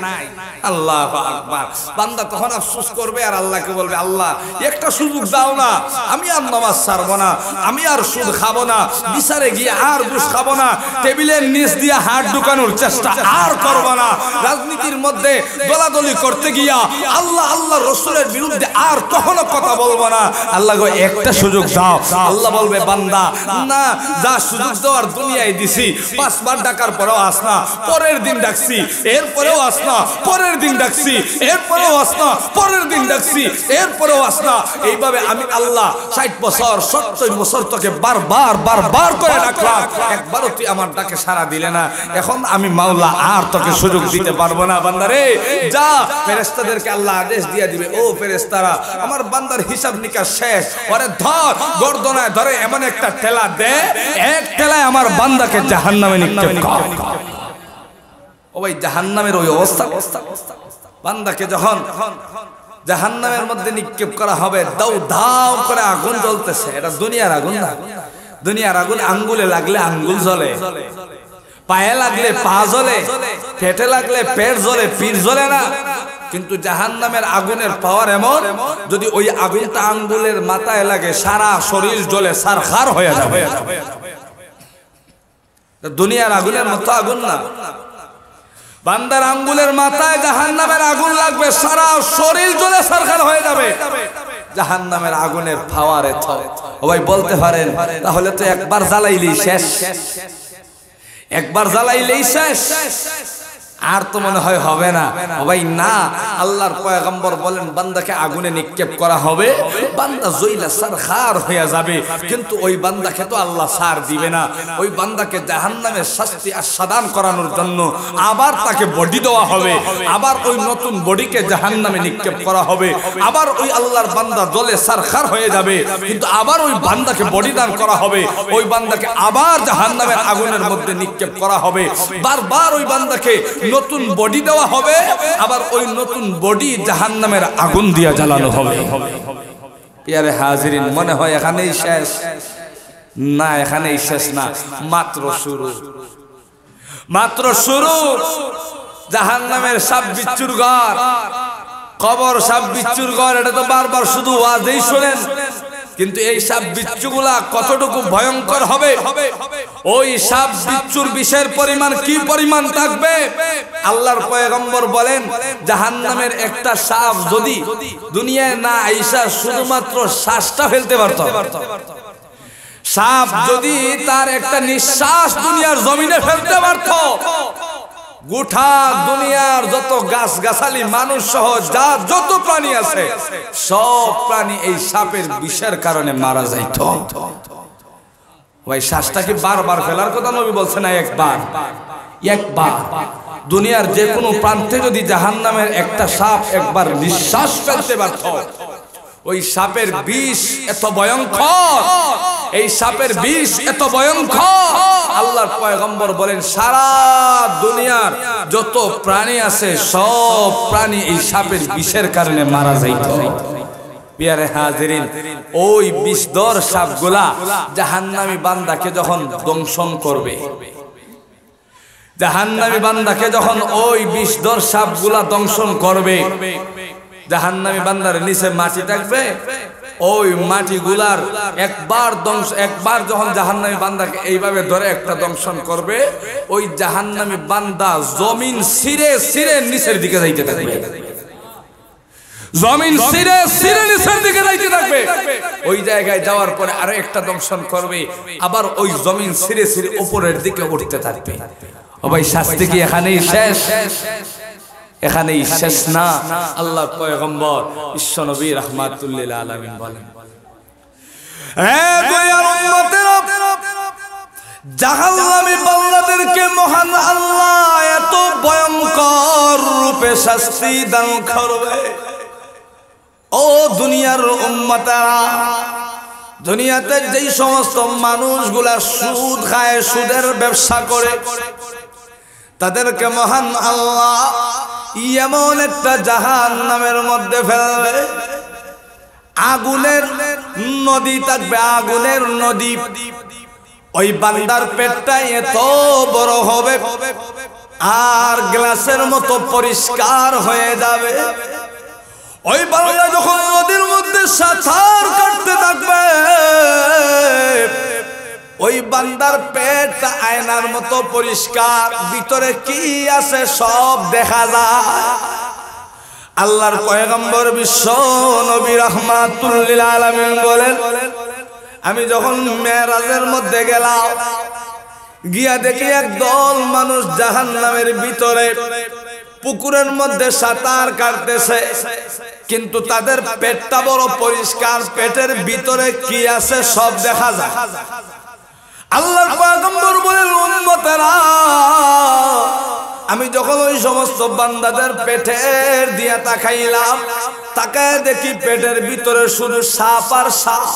আল্লাহু আকবার। বান্দা তখন আফসোস করবে আর আল্লাহকে বলবে, আল্লাহ একটা সুযোগ দাও না, আমি আর নামাজ ছাড়বো না, আমি আর সুদ খাবো না, বিচারে গিয়ে আর ঘুষ খাবো না, টেবিলের নিচ দিয়ে হাত ঢুকানোর চেষ্টা আর করবো না, রাজনীতির মধ্যে দলাদলি করতে গিয়া আল্লাহ আল্লাহ রাসূলের বিরুদ্ধে আর কখনো কথা বলবো না। আল্লাহ গো, একটা সুযোগ দাও। আল্লাহ বলবে, বান্দা না, যা সুযোগ দেওয়ার দুনিয়ায় দিছি, 5 বার ডাকার পরেও আস না, পরের দিন ডাকছি, এরপরেও আস না, পরের দিন ডাকছি, এরপরেও আস না, পরের দিন ডাকছি, এরপরেও আস না। এইভাবে আমি আল্লাহ 60 বছর 70 বছর তোকে বারবার করে ডাকলাম, একবারও তুই আমার ডাকে সাড়া দিলে না। এখন আমি মাওলা আর তোকে সুযোগ দিতে পারবো না। বান্দারে যা, ফেরেশতাদেরকে আল্লাহ আদেশ দিয়ে দিবে, ও ফেরেশতারা আমার বান্দার হিসাব নিকাশ শেষ, ওরে ধর, গর্দনায় ধরে এমন একটা ঠেলা দে, এক ঠেলায় আমার বান্দাকে জাহান্নামে নিক্ষেপ কর। ও ভাই, জাহান্নামের ওই অবস্থা, বান্দাকে যখন জাহান্নামের মধ্যে নিক্ষেপ করা হবে, দাউ দাউ করে আগুন জ্বলতেছে। এটা দুনিয়ার আগুন না, দুনিয়ার আগুন আঙ্গুলে লাগলে আঙ্গুল জ্বলে, পায়ে লাগলে পা জ্বলে, পেটে লাগলে পেট জ্বলে, পিঠ জ্বলে না। কিন্তু জাহান্নামের আগুনের পাওয়ার এমন, যদি ওই আগুনটা আঙ্গুলের মাথায় লাগে, সারা শরীর জ্বলে সারখার হয়ে যাবে। দুনিয়ার আগুনের মতো আগুন না, বান্দার আঙ্গুলের মাথায় জাহান্নামের আগুন লাগবে, সারা শরীর জ্বলে সারখার হয়ে যাবে জাহান্নামের আগুনের পাওয়ারে। ও ভাই, বলতে পারেন তাহলে তো একবার জ্বালাইলেই শেষ, একবার জ্বালাইলেই শেষ, আর তো মনে হয় হবে না। ও ভাই না, আল্লাহর পয়গম্বর বলেন, বান্দাকে আগুনে নিক্ষেপ করা হবে, বান্দা জইলা সারখার হয়ে যাবে, কিন্তু ওই বান্দাকে তো আল্লাহ সার দিবে না। ওই বান্দাকে জাহান্নামের শাস্তি আস্বাদন করানোর জন্য আবার তাকে বডি দেওয়া হবে, আবার ওই নতুন বডিকে জাহান্নামে নিক্ষেপ করা হবে, আবার ওই আল্লাহর বান্দা জ্বলে সারখার হয়ে যাবে, কিন্তু আবার ওই বান্দাকে বডি দান করা হবে, ওই বান্দাকে আবার জাহান্নামের আগুনের মধ্যে নিক্ষেপ করা হবে, বারবার ওই বান্দাকে নতুন বডি দেওয়া হবে, আবার ওই নতুন বডি জাহান্নামের আগুন দিয়ে জ্বালানো হবে। প্রিয় হাজিরিন, মনে হয় এখানেই শেষ না, এখানেই শেষ না, মাত্র শুরু, মাত্র শুরু। জাহান্নামের সাপ বিচ্ছুর ঘর, কবর সাপ বিচ্ছুর ঘর, এটা তো বারবার শুধু ওয়াজেই শুনেন, কিন্তু এই সাপ বিচ্ছুগুলা কতটুকু ভয়ঙ্কর হবে, ওই সাপ বিচ্ছুর বিষের পরিমাণ কি পরিমাণ থাকবে। আল্লাহর পয়গম্বর বলেন জাহান্নামের একটা সাপ যদি দুনিয়ায় না আইসা শুধুমাত্র শ্বাসটা ফেলতে পারত, সাপ যদি তার একটা নিঃশ্বাস দুনিয়ার জমিনে ফেলতে পারত, গোটা দুনিয়ার যত গাছ গাছালি মানুষ সহ যা যত প্রাণী আছে সব প্রাণী এই সাপের বিষের কারণে মারা যাইত। ওই শ্বাসটাকে বারবার ফেলার কথা নবী বলছে না, একবার। দুনিয়ার যে কোনো প্রান্তে যদি জাহান্নামের একটা সাপ একবার নিঃশ্বাস ফেলতে পারত, ওই সাপের বিষ এত ভয়ঙ্কর, এই সাপের বিষ এত ভয়ঙ্কর, আল্লাহর পয়গম্বর বলেন সারা দুনিয়ার যত প্রাণী আছে সব প্রাণী এই সাপের বিষের কারণে মারা যাইত। পিয়ারে হাজিরিন, ওই বিষধর সাপগুলা জাহান্নামী বান্দাকে যখন দংশন করবে, জাহান্নামী বান্দাকে যখন ওই বিষধর সাপগুলা দংশন করবে, জাহান্নামী বান্দার নিচে মাটি থাকবে, ওই মাটিগুলার একবার যখন জাহান্নামী বান্দাকে এইভাবে ধরে একটা দংশন করবে, ওই জাহান্নামী বান্দা জমিন ছিঁড়ে ছিঁড়ে নিচের দিকে যাইতে থাকবে, জমিন ছিঁড়ে ছিঁড়ে নিচের দিকে যাইতে থাকবে। ওই জায়গায় যাওয়ার পরে আরো একটা দংশন করবে, আবার ওই জমিন ছিঁড়ে ছিঁড়ে উপরের দিকে উঠতে থাকবে। ও ভাই, শাস্তি কি এখানেই শেষ? এখানেই শেষ না। আল্লাহর পয়গম্বর বিশ্ব নবী রাহমাতুল লিল আলামিন বলেন, জাহান্নামী বান্দাদেরকে মহান আল্লাহ এত ভয়ঙ্কর রূপে শাস্তি দান করবে। ও দুনিয়ার উম্মতেরা, দুনিয়াতে যেই সমস্ত মানুষগুলা সুদ খায়, সুদের ব্যবসা করে, তাদেরকে মহান আল্লাহ এমন একটা জাহান্নামের মধ্যে ফেলবে, আগুনের নদী থাকবে, আগুনের নদী। ওই বান্দার পেটটা এত বড় হবে আর গ্লাসের মতো পরিষ্কার হয়ে যাবে। ওই বান্দা যখন নদীর মধ্যে সাঁতার কাটতে থাকবে, ওই বান্দার পেট আয়নার মতো পরিষ্কার, ভিতরে কি আছে সব দেখা যায়। আল্লাহর পয়গম্বর বিশ্ব নবী রাহমাতুল লিল আলামিন বলেন, আমি যখন মেরাজের মধ্যে গেলাম, গিয়া দেখি একদল মানুষ জাহান্নামের ভিতরে পুকুরের মধ্যে সাঁতার কাটতেছে, কিন্তু তাদের পেটটা বড় পরিষ্কার, পেটের ভিতরে কি আছে সব দেখা যায়। আল্লাহর পয়গম্বর বলেন, উম্মতেরা, আমি যখন ওই সমস্ত বান্দাদের পেটের দিয়া তাকাইলাম, তাকায় দেখি পেটের ভিতরে শুধু সাপ আর সাপ।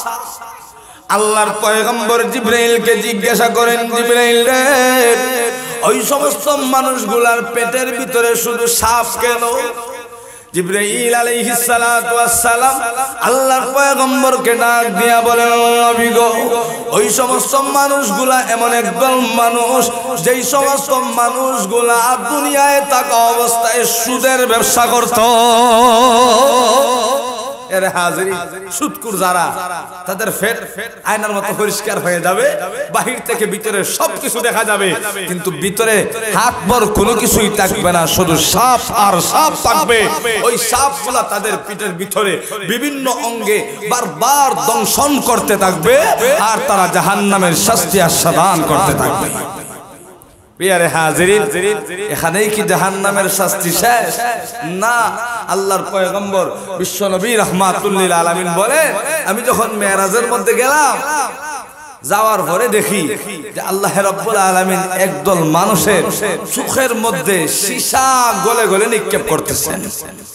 আল্লাহর পয়গম্বর জিবরাইলকে জিজ্ঞাসা করেন, জিবরাইল রে, ওই সমস্ত মানুষগুলার পেটের ভিতরে শুধু সাপ কেন? জিবরাইল আলাইহিস সালাতু ওয়াস সালাম আল্লাহর পয়গম্বরকে ডাক দিয়া বলেন, নবী গো, ওই সমস্ত মানুষগুলা এমন একদল মানুষ, যেই সমস্ত মানুষগুলা দুনিয়ায় থাকা অবস্থায় সুদের ব্যবসা করত। এর হাজির সুদকুর যারা, তাদের পেট আয়নার মতো পরিষ্কার হয়ে যাবে, বাহির থেকে ভিতরে সবকিছু দেখা যাবে, কিন্তু ভিতরে হাত ভর কোনো কিছুই থাকবে না, শুধু সাপ আর সাপ থাকবে। ওই সাপগুলা তাদের পিঠের ভিতরে বিভিন্ন অঙ্গে বারবার দংশন করতে থাকবে, আর তারা জাহান্নামের শাস্তি আস্বাদন করতে থাকবে। প্রিয়ারে হাজিরিন, এখানেই কি জাহান্নামের শাস্তি শেষ? না। আল্লাহর পয়গম্বর বিশ্ব নবী রাহমাতুল লিল আলামিন বলে, আমি যখন মেরাজের মধ্যে গেলাম, যাওয়ার পরে দেখি যে আল্লাহ রাব্বুল আলামিন একদল মানুষের চোখের মধ্যে সীসা গলে গলে নিক্ষেপ করতেছেন।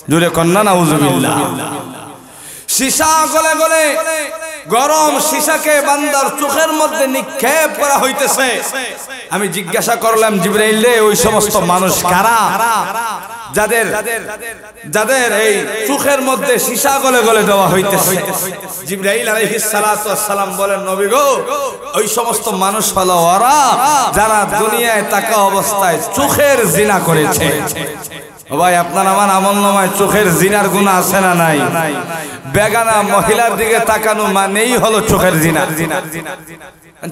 জোরে কন্না নাউজুবিল্লাহ। সীসা গলে গলে গরম সীসাকে বান্দার চোখের মধ্যে নিক্ষেপ করা হইতেছে। আমি জিজ্ঞাসা করলাম, জিবরাইল রে, ওই সমস্ত মানুষ কারা যাদের এই চোখের মধ্যে সীসা গলে গলে দেওয়া হইতেছে? জিবরাইল আলাইহিস সালাতু ওয়াস সালাম বলেন, নবী গো, ওই সমস্ত মানুষ হলো ওরা যারা দুনিয়ায় থাকা অবস্থায় চোখের জিনা করেছে। ভাই আপনার আমার আমলনামায় চোখের জিনার গুনাহ আছে না নাই? বেগানা মহিলার দিকে তাকানো মানেই হলো চোখের জিনা।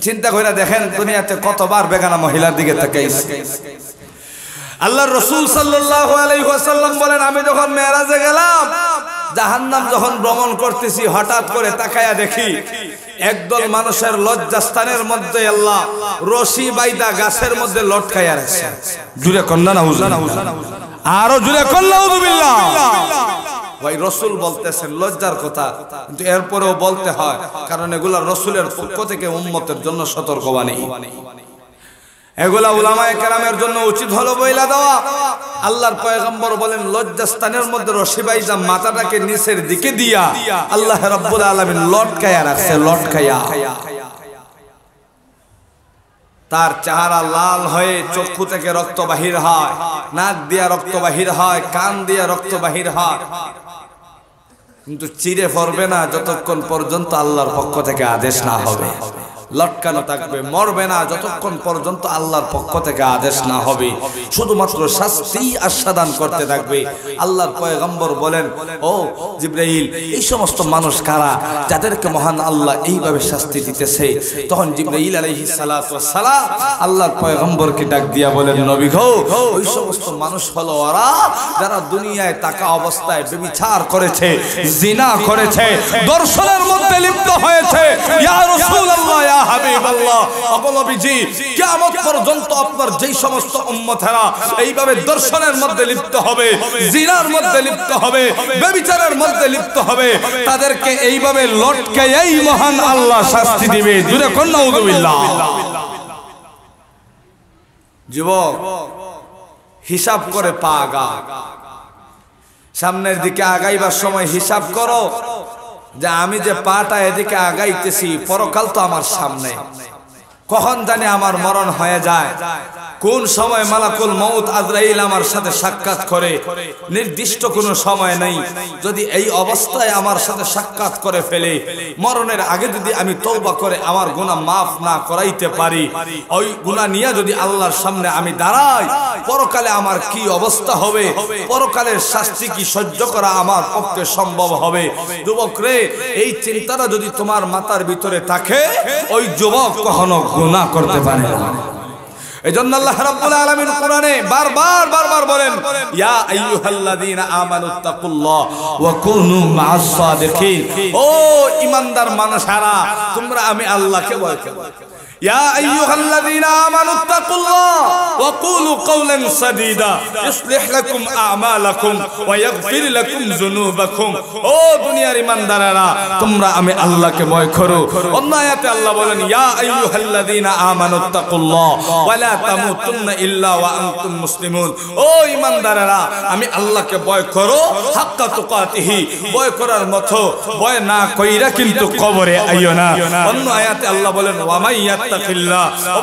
চিন্তা করে দেখেন দুনিয়াতে কতবার বেগানা মহিলার দিকে তাকাইছে। আল্লাহর রাসূল সাল্লাল্লাহু আলাইহি ওয়াসাল্লাম বলেন, আমি যখন মেরাজে গেলাম, জাহান্নাম যখন ভ্রমণ করতেছি, হঠাৎ করে তাকায়া দেখি একদল মানুষের লজ্জাস্থানের মধ্যে আল্লাহ রশি বাইদা গাছের মধ্যে লটকায়া রাখছে। জুরে কন্না নাউজুবিল্লাহ, আরো জুরে কন্না নাউজুবিল্লাহ। ভাই রাসূল বলতেছেন লজ্জার কথা, কিন্তু এরপরেও বলতে হয়, কারণ এগুলা রাসূলের পক্ষ থেকে উম্মতের জন্য সতর্কবাণী। এগুলা উলামায়ে কেরামের জন্য উচিত হলো বইলা দেওয়া। আল্লাহর পয়গম্বর বলেন, লজ্জাস্থানের মধ্যে রশি বাইদা মাথাটাকে নিচের দিকে দিয়া আল্লাহ রাব্বুল আলামিন লটকায়া রাখছে, লটকায়া। তার চেহারা লাল হয়ে চক্ষু থেকে রক্ত বাহির হয়, নাক দিয়া রক্ত বাহির হয়, কান দিয়া রক্ত বাহির হয়, কিন্তু চিরে পড়বে না যতক্ষণ পর্যন্ত আল্লাহর পক্ষ থেকে আদেশ না হবে। লটকানো থাকবে, মরবে না যতক্ষণ পর্যন্ত আল্লাহর পক্ষ থেকে আদেশ না হবে। শুধুমাত্র শাস্তি আস্বাদন করতে থাকবে। আল্লাহর পয়গম্বর বলেন, ও জিবরাইল, এই সমস্ত মানুষ কারা যাদেরকে মহান আল্লাহ এইভাবে শাস্তি দিতেছে? তখন জিবরাইল আলাইহিস সালাতু ওয়াস সালাম আল্লাহর পয়গম্বরকে ডাক দিয়া বলেন, নবী গো, ওই সমস্ত মানুষ হলো ওরা যারা দুনিয়ায় থাকা অবস্থায় ব্যভিচার করেছে, জিনা করেছে, দর্শনের মধ্যে লিপ্ত হয়েছে। ইয়া রাসূলুল্লাহ, ইয়া হাবিবাল্লাহ, নবীজি, কিয়ামত পর্যন্ত আপনার যেই সমস্ত উম্মতেরা এইভাবে দর্শনের মধ্যে লিপ্ত হবে, জিনার মধ্যে লিপ্ত হবে, ব্যভিচারের মধ্যে লিপ্ত হবে, তাদেরকে এইভাবে লটকাইয়াই মহান আল্লাহ শাস্তি দিবে। জুরে কোন নাউযুবিল্লাহ। যুবক, হিসাব করে পা আগা। সামনের দিকে আগাইবার সময় হিসাব করো যে আমি যে পাটা এদিকে আগাইতেছি, পরকাল তো আমার সামনে, কখন জানি আমার মরণ হয়ে যায়, কোন সময় মালাকুল মউত আজরাইল আমার সাথে সাক্ষাৎ করে, নির্দিষ্ট কোনো সময় নেই। যদি এই অবস্থায় আমার সাথে সাক্ষাৎ করে ফেলে, মরণের আগে যদি আমি তওবা করে আমার গুনাহ মাফ না করাইতে পারি, ওই গুনাহ নিয়ে যদি আল্লাহর সামনে আমি দাঁড়াই, পরকালে আমার কি অবস্থা হবে, পরকালের শাস্তি কি সহ্য করা আমার পক্ষে সম্ভব হবে? যুবক রে, এই চিন্তাটা যদি তোমার মাথার ভিতরে থাকে, ওই যুবক কখনো গুনাহ করতে পারে না। এজন্য আল্লাহ রাব্বুল আলামিন কোরআনে বারবার বলেন, ইয়া আইয়ুহাল্লাযীনা আমানুত্তাকুল্লাহ ওয়া কুনু মা'আস সাদিকিন। ও ঈমানদার মানুষেরা, তোমরা আমি আল্লাহকে ভয় করো। ইয়া আইয়ুহাল্লাযীনা আমানুত্তাকুল্লাহ ওয়া কুলু কাওলান সাদীদা ইসলিহ লাকুম আ'মালাকুম ওয়া ইয়াগফির লাকুম যুনুবাকুম। ও দুনিয়ার ঈমানদারেরা, তোমরা আমি আল্লাহকে ভয় করো। অন্য আয়াতে আল্লাহ বলেন, ইয়া আইয়ুহাল্লাযীনা আমানুত্তাকুল্লাহ ওয়া লা তামুতুন্না ইল্লা ওয়া আনতুম মুসলিমুন। ও ঈমানদারেরা, আমি আল্লাহকে ভয় করো হাক্কা তুকাতিহি, ভয় করার মতো ভয় না কইরা কিন্তু কবরে আইও না। অন্য আয়াতে আল্লাহ বলেন, ওয়া মাইয়াত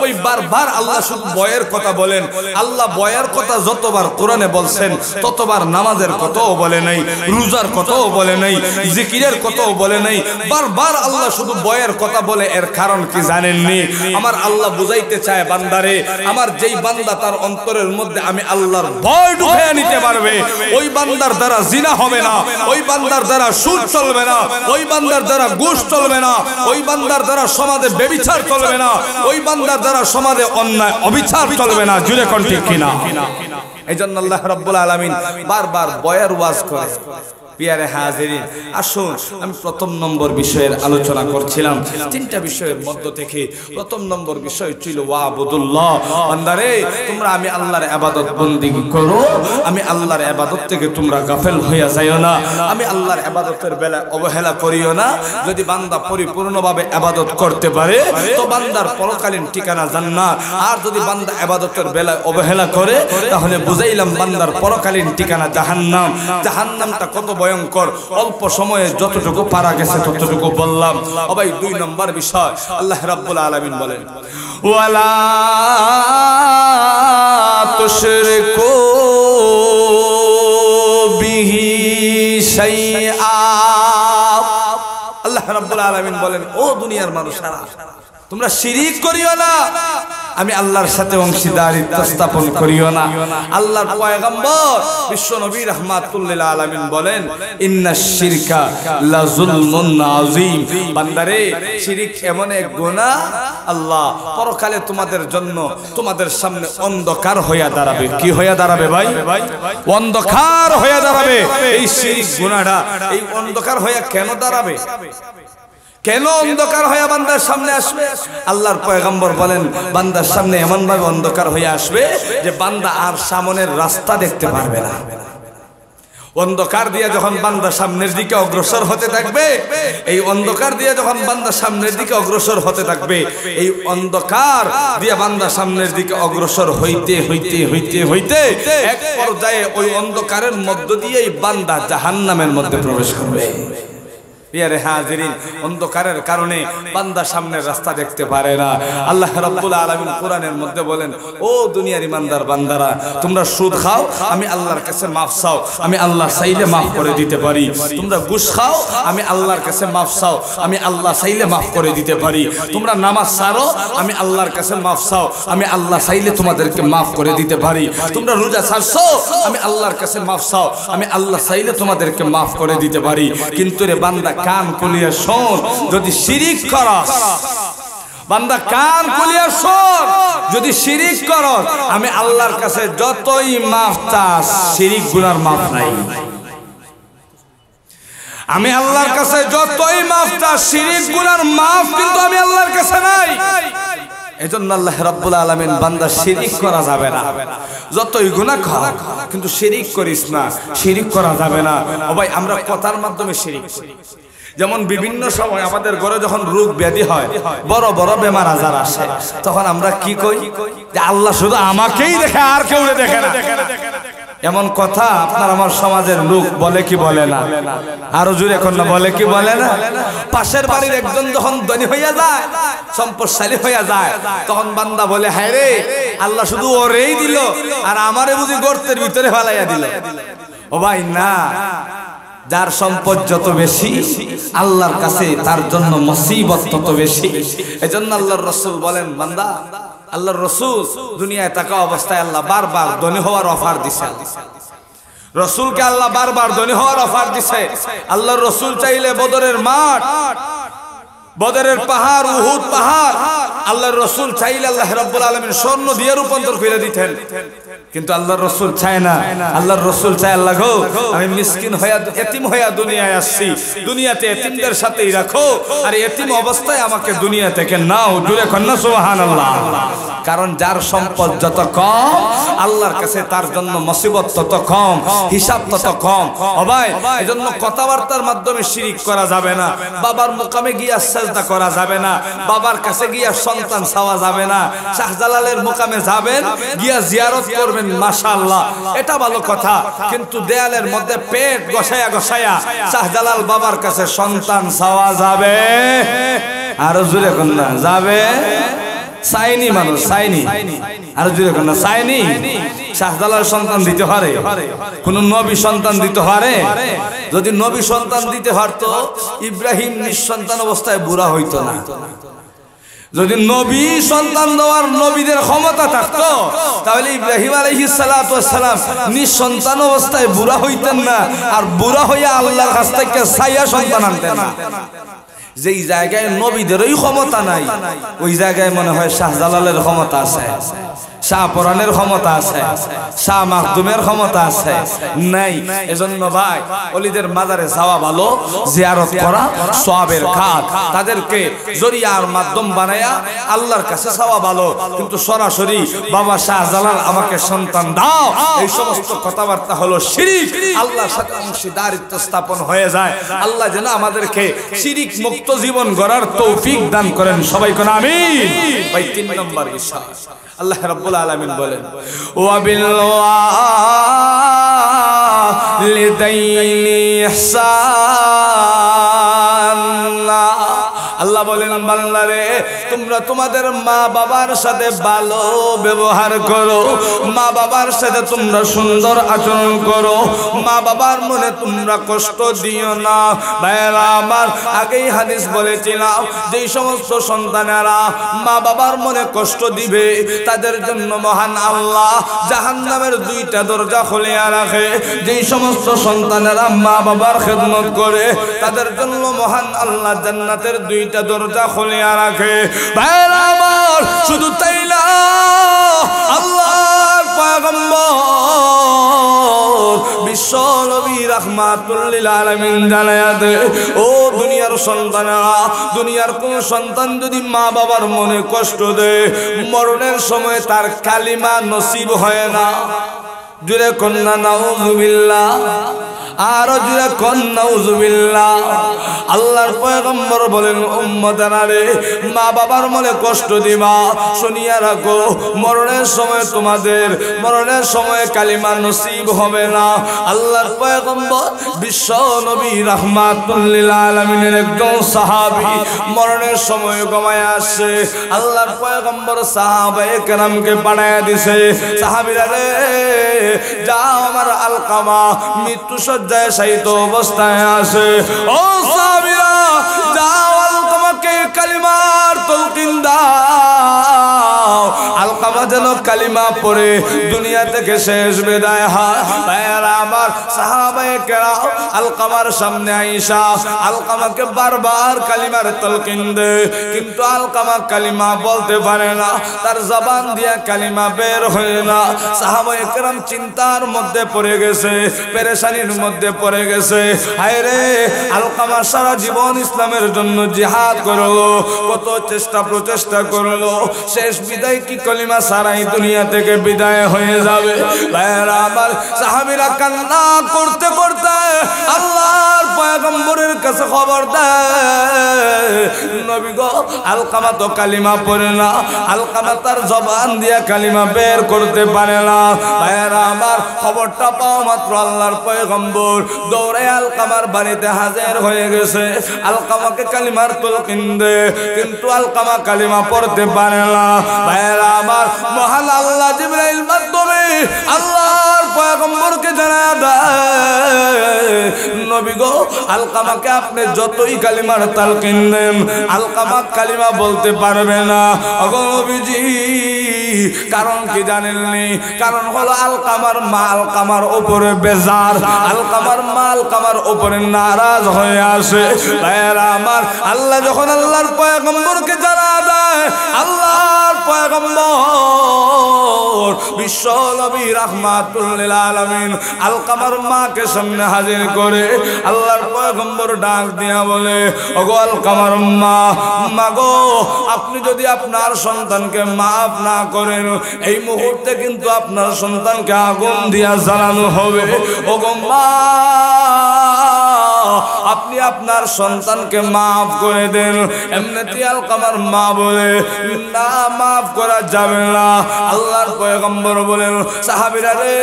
ওই বারবার আল্লাহ শুধু ভয়ের কথা বলেন। আল্লাহ ভয়ের কথা যতবার কোরআনে বলছেন, ততবার নামাজের কথাও বলে নাই, রোজার কথাও বলে নাই, জিকিরের কথাও বলে নাই। বারবার আল্লাহ শুধু ভয়ের কথা বলে। এর কারণ কি জানেননি? আমার আল্লাহ বুঝাইতে চায়, বান্দারে, আমার যেই বান্দা তার অন্তরের মধ্যে আমি আল্লাহর ভয় ঢুকিয়ে নিতে পারবে, ওই বান্দার দ্বারা জিনা হবে না, ওই বান্দার দ্বারা সুদ চলবে না, ওই বান্দার দ্বারা ঘুষ চলবে না, ওই বান্দার দ্বারা সমাজে ব্যভিচার চলবে না, ওই বান্দার দ্বারা সমাজে অন্যায় অবিচার চলবে না। জুরে কোন ঠিক কিনা? এইজন্য আল্লাহ রাব্বুল আলামিন বারবার বয়ার ওয়াজ করে। পিয়ারে হাজিরিন, আসুন, আমি প্রথম নম্বর বিষয়ের আলোচনা করছিলাম। তিনটা বিষয়ের মধ্য থেকে প্রথম নম্বর বিষয় ছিল ওয়াবুদুল্লাহ। বান্দারে, তোমরা আমি আল্লাহর ইবাদত বন্দেগী করো, আমি আল্লাহর ইবাদত থেকে তোমরা গাফেল হইয়া যাইও না, আমি আল্লাহর ইবাদতের বেলা অবহেলা করিও না। যদি বান্দা পরিপূর্ণভাবে ইবাদত করতে পারে, তো বান্দার পরকালীন ঠিকানা জান্নাত। আর যদি বান্দা ইবাদতের বেলায় অবহেলা করে, তাহলে বুঝাইলাম বান্দার পরকালীন ঠিকানা জাহান্নাম। জাহান্নামটা কত ভয়ঙ্কর, অল্প সময়ে যতটুকু পারা গেছে ততটুকু বললাম। ভাই, 2 নম্বর বিষয় আল্লাহ রাব্বুল আলামিন বলেন, ওয়ালা তুশরিকু বিহি শাইআ। আল্লাহ রাব্বুল আলামিন বলেন, ও দুনিয়ার মানুষেরা, তোমরা শিরিক করিও না। আমি আল্লাহর সাথে অংশীদারিত্ব স্থাপন করিও না। আল্লাহর পয়গম্বর বিশ্ব নবী রাহমাতুল লিল আলামিন বলেন, ইন্নাশ শিরকা লা যুলমুন আযীম। বান্দারে, শিরক এমন এক গুনাহ আল্লাহ পরকালে তোমাদের জন্য তোমাদের সামনে অন্ধকার হইয়া দাঁড়াবে। কি হইয়া দাঁড়াবে ভাই? অন্ধকার হইয়া দাঁড়াবে। এই শিরক গুনাহটা এই অন্ধকার হইয়া কেন দাঁড়াবে? কেন অন্ধকার হইয়া বান্দার সামনে আসবে? আল্লাহর পয়গম্বর বলেন, বান্দার সামনে এমন ভাবে অন্ধকার হইয়া আসবে যে বান্দা আর সামনের রাস্তা দেখতে পারবে না। অন্ধকার দিয়ে যখন বান্দা সামনের দিকে অগ্রসর হতে থাকবে, এই অন্ধকার দিয়ে যখন বান্দা সামনের দিকে অগ্রসর হতে থাকবে, এই অন্ধকার দিয়ে বান্দা সামনের দিকে অগ্রসর হইতে হইতে হইতে হইতে এক পর্যায়ে ওই অন্ধকারের মধ্য দিয়েই বান্দা জাহান্নামের মধ্যে প্রবেশ করবে। ইয়ারে হাজিরিন, অন্ধকারের কারণে বান্দা সামনের রাস্তা দেখতে পারে না। আল্লাহ রাব্বুল আলামিন কোরআনের মধ্যে বলেন, ও দুনিয়ার ইমানদার বান্দারা, তোমরা সুদ খাও, আমি আল্লাহর কাছে মাফ চাও, আমি আল্লাহ চাইলে মাফ করে দিতে পারি। তোমরা ঘুষ খাও, আমি আল্লাহর কাছে মাফ চাও, আমি আল্লাহ চাইলে মাফ করে দিতে পারি। তোমরা নামাজ ছাড়ো, আমি আল্লাহর কাছে মাফ চাও, আমি আল্লাহ চাইলে তোমাদেরকে মাফ করে দিতে পারি। তোমরা রোজা ছাড়ছো, আমি আল্লাহর কাছে মাফ চাও, আমি আল্লাহ চাইলে তোমাদেরকে মাফ করে দিতে পারি। কিন্তু রে বান্দা, কান খুলিয়া শোন, যদি শিরিক করস, বান্দা কান খুলিয়া শোন, যদি শিরিক করস, আমি আল্লাহর কাছে যতই মাফ চাস, শিরিক গুনার মাফ নাই। আমি আল্লাহর কাছে যতই মাফ চাস, শিরিক গুনার মাফ কিন্তু আমি আল্লাহর কাছে নাই। এজন্য আল্লাহ রাব্বুল আলামিন বান্দা শিরিক করা যাবে না, যতই গুনাহ কর কিন্তু শিরিক করিস না, শিরিক করা যাবে না। ও ভাই, আমরা কথার মাধ্যমে শিরিক করি। যেমন বিভিন্ন সময় আমাদের ঘরে যখন রোগ ব্যাধি হয়, বড় বড় বেমার আজার আসে, তখন আমরা কি কই? যে আল্লাহ শুধু আমাকেই দেখে, আর কেউ দেখে না। এমন কথা আপনার আমার সমাজের লোক বলে কি বলে না? আরো জোরে এখন না, বলে কি বলে না? পাশের বাড়ির একজন যখন ধনী হইয়া যায়, সম্পদশালী হইয়া যায়, তখন বান্দা বলে, হায় রে, আল্লাহ শুধু ওরেই দিল, আর আমারে বুঝি গর্তের ভিতরে ফেলাইয়া দিল। ও ভাই না, যার সম্পদ যত বেশি আল্লাহর কাছে তার জন্য মুসিবত তত বেশি। এজন্য আল্লাহর রাসূল বলেন, বান্দা, আল্লাহর রাসূল দুনিয়ায় থাকা অবস্থায় আল্লাহ বারবার ধনী হওয়ার অফার দিছে। রাসূলকে আল্লাহ বারবার ধনী হওয়ার অফার দিছে। আল্লাহর রাসূল চাইলে বদরের মাঠ, বদরের পাহাড়, উহুদ পাহাড়, আল্লাহর রাসূল চাইলে আল্লাহ রাব্বুল আলামিন স্বর্ণ দিয়ে রূপান্তর করে দিতেন। কিন্তু আল্লাহর রাসূল চায় না। আল্লাহর রাসূল চায়, আল্লাহ গো, আমি মিসকিন হইয়া, এতিম হইয়া দুনিয়ায় আসছি, দুনিয়াতে এতিমদের সাথেই রাখো, আর এতিম অবস্থায় আমাকে দুনিয়া থেকে নাও। জোরে কন্না সুবহানাল্লাহ। কারণ যার সম্পদ যত কম, আল্লাহর কাছে তার জন্য মুসিবত তত কম, হিসাব তত কম। ও ভাই, এজন্য কথাবার্তার মাধ্যমে শিরিক করা যাবে না, বাবার মুকামে গিয়া সাজদা করা যাবে না, বাবার কাছে গিয়া সন্তান চাওয়া যাবে না। শাহজালালের মুকামে যাবেন, গিয়া জিয়ারত করবেন, মাশাআল্লাহ, এটা ভালো কথা। কিন্তু দেয়ালের মধ্যে পেট গসায়া গসায়া শাহজালাল বাবার কাছে সন্তান চাওয়া যাবে? আরো জোরে কোন না, যাবে? চাইনি মানুষ, চাইনি। আরো জোরে কোন না, চাইনি। শাহজালাল সন্তান দিতে পারে? কোন নবী সন্তান দিতে পারে? যদি নবী সন্তান দিতে পারতো, ইব্রাহিম নিঃসন্তান অবস্থায় বুড়া হইতো না। যদি নবী সন্তান দেওয়ার নবীদের ক্ষমতা থাকতো, তাহলে ইব্রাহিম আলাইহিস সালাতু ওয়াস সালাম নিঃসন্তান অবস্থায় বুড়া হইতেন না, আর বুড়া হইয়া আল্লাহর কাছ থেকে ছায়া সন্তান আনতেন না। যেই জায়গায় নবীদেরই ক্ষমতা নাই, ওই জায়গায় মনে হয় শাহজালালের ক্ষমতা আছে, শাহপরানের ক্ষমতা আছে, শাহ মাখদুমের ক্ষমতা আছে, নাই। এজন্য ভাই, ওলিদের মাজারে যাওয়া ভালো, জিয়ারত করা সওয়াবের কাজ, তাদেরকে জরিয়ার মাধ্যম বানায়া আল্লাহর কাছে যাওয়া ভালো। কিন্তু সরাসরি বাবা শাহজালাল আমাকে সন্তান দাও, এই সমস্ত কথাবার্তা হলো শিরিক, আল্লাহর সাথে অংশীদারিত্ব স্থাপন হয়ে যায়। আল্লাহ যেন আমাদেরকে শিরিক মুক্ত জীবন গড়ার তৌফিক দান করেন। সবাই কোন আমিন। ভাই, 3 নম্বর বিষয়, আল্লাহ রাব্বুল আলামিন বলেন, ওয়া বিল ওয়ালিদাইনি ইহসানা, আল্লাহ বলেন বান্দারে তোমরা তোমাদের মা বাবার সাথে ভালো ব্যবহার করো, মা বাবার সাথে তোমরা সুন্দর আচরণ করো, মা বাবার মনে তোমরা কষ্ট দিও না। ভাইরা আমার আগেই হাদিস বলেছিলাম যে সমস্ত সন্তানেরা মা বাবার মনে কষ্ট দিবে তাদের জন্য মহান আল্লাহ জাহান্নামের দুইটা দরজা খুলিয়া রাখে। যেই সমস্ত সন্তানেরা মা বাবার খেদমত করে তাদের জন্য মহান আল্লাহ জান্নাতের দুইটা দরজা খুলিয়া রাখে। ভাইরা আমার শুধু তাই না, আল্লাহর পয়গম্বর বিশ্ব নবী রাহমাতুল লিল আলামিন জানায়া দেয়, ও দুনিয়ার সন্তানেরা, দুনিয়ার কোন সন্তান যদি মা বাবার মনে কষ্ট দেয় মরণের সময় তার কালিমা নসিব হয় না। জুরে কন্যা নাউযুবিল্লাহ, আর জুরে কন্যা নাউযুবিল্লাহ। আল্লাহর পয়গম্বর বলেন উম্মতেরা রে, মা বাবার মনে কষ্ট দিবা, শুনিয়া রাখো মরণের সময় তোমাদের মরণের সময় কালিমা নসিব হবে না। আল্লাহর পয়গম্বর বিশ্ব নবী রাহমাতুল লিল আলামিনের একজন সাহাবী মরণের সময় ঘুমায় আসছে। আল্লাহর পয়গম্বর সাহাবায়ে কেরামকে পাঠায়া দিছে, সাহাবীরা রে যাও আমার আলকামা মৃত্যু শয্যায় শায়িত অবস্থায় আছে, ও সাহাবীরা যাও আলকামাকে কালিমার তালকিন দাও, আলকামা যেন কালিমা পড়ে দুনিয়া থেকে শেষ বিদায় হয়। ভাইরা আমার সাহাবায়ে কেরাম আলকামার সামনে আইসা আলকামাকে বারবার কালিমার তালকিন দেয়, কিন্তু আলকামা কালিমা বলতে পারে না, তার জবান দিয়া কালিমা বের হয় না। সাহাবায়ে কেরাম চিন্তার মধ্যে পড়ে গেছে, পেরেশানির মধ্যে পড়ে গেছে। হায় রে, আলকামা সারা জীবন ইসলামের জন্য জিহাদ করলো, কত চেষ্টা প্রচেষ্টা করলো, শেষ বিদায় কি কলিমা সারাই দুনিয়া থেকে বিদায় হয়ে যাবে। ভাইরা আমার সাহাবীরা কান্না করতে করতে আল্লাহর পয়গম্বরের কাছে খবর দেয়, নবী গো আলকামা তো কালিমা পড়ে না, আলকামা তার জবান দিয়া কালিমা বের করতে পারে না। ভাইরা আমার খবরটা পাওয়া মাত্র আল্লাহর পয়গম্বর দৌড়ে আলকামার বাড়িতে হাজির হয়ে গেছে, আলকামাকে কালিমার তালকিন দেয়, কিন্তু আলকামা কালিমা পড়তে পারে না। ভাইরা আমার মহান আল্লাহ জিবরাইল মাধ্যমে আল্লাহর পয়গম্বরকে জানায়া দেয়, নবী গো আলকামাকে আপনি যতই কালিমার তালকিন দেন আলকামা কালিমা বলতে পারবে না। ওগো নবীজি, কারণ কি জানেননি? কারণ হলো আলকামার মা আলকামার উপরে বেজার, আলকামার মা আলকামার উপরে নারাজ হয়ে আসে। ভাইরা আমার আল্লাহ যখন আল্লাহর পয়গম্বরকে জানা দেয়, আল্লাহর পয়গম্বর বিশ্ব নবী রাহমাতুল লিল আলামিন আলকামার মাকে সামনে হাজির করে আল্লাহর পয়গম্বর ডাক দিয়া বলে, ওগো আলকামার মা, মাগো আপনি যদি আপনার সন্তানকে মাফ না করেন এই মুহূর্তে কিন্তু আপনার সন্তানকে আগুন দিয়া জ্বালানো হবে। ওগো মা, আপনি আপনার সন্তানকে মাফ করে দেন। এমনিতে আলকামার মা বলে, না মাফ করা যাবে না। আল্লাহর পয়গম্বর বলেন, সাহাবীরা রে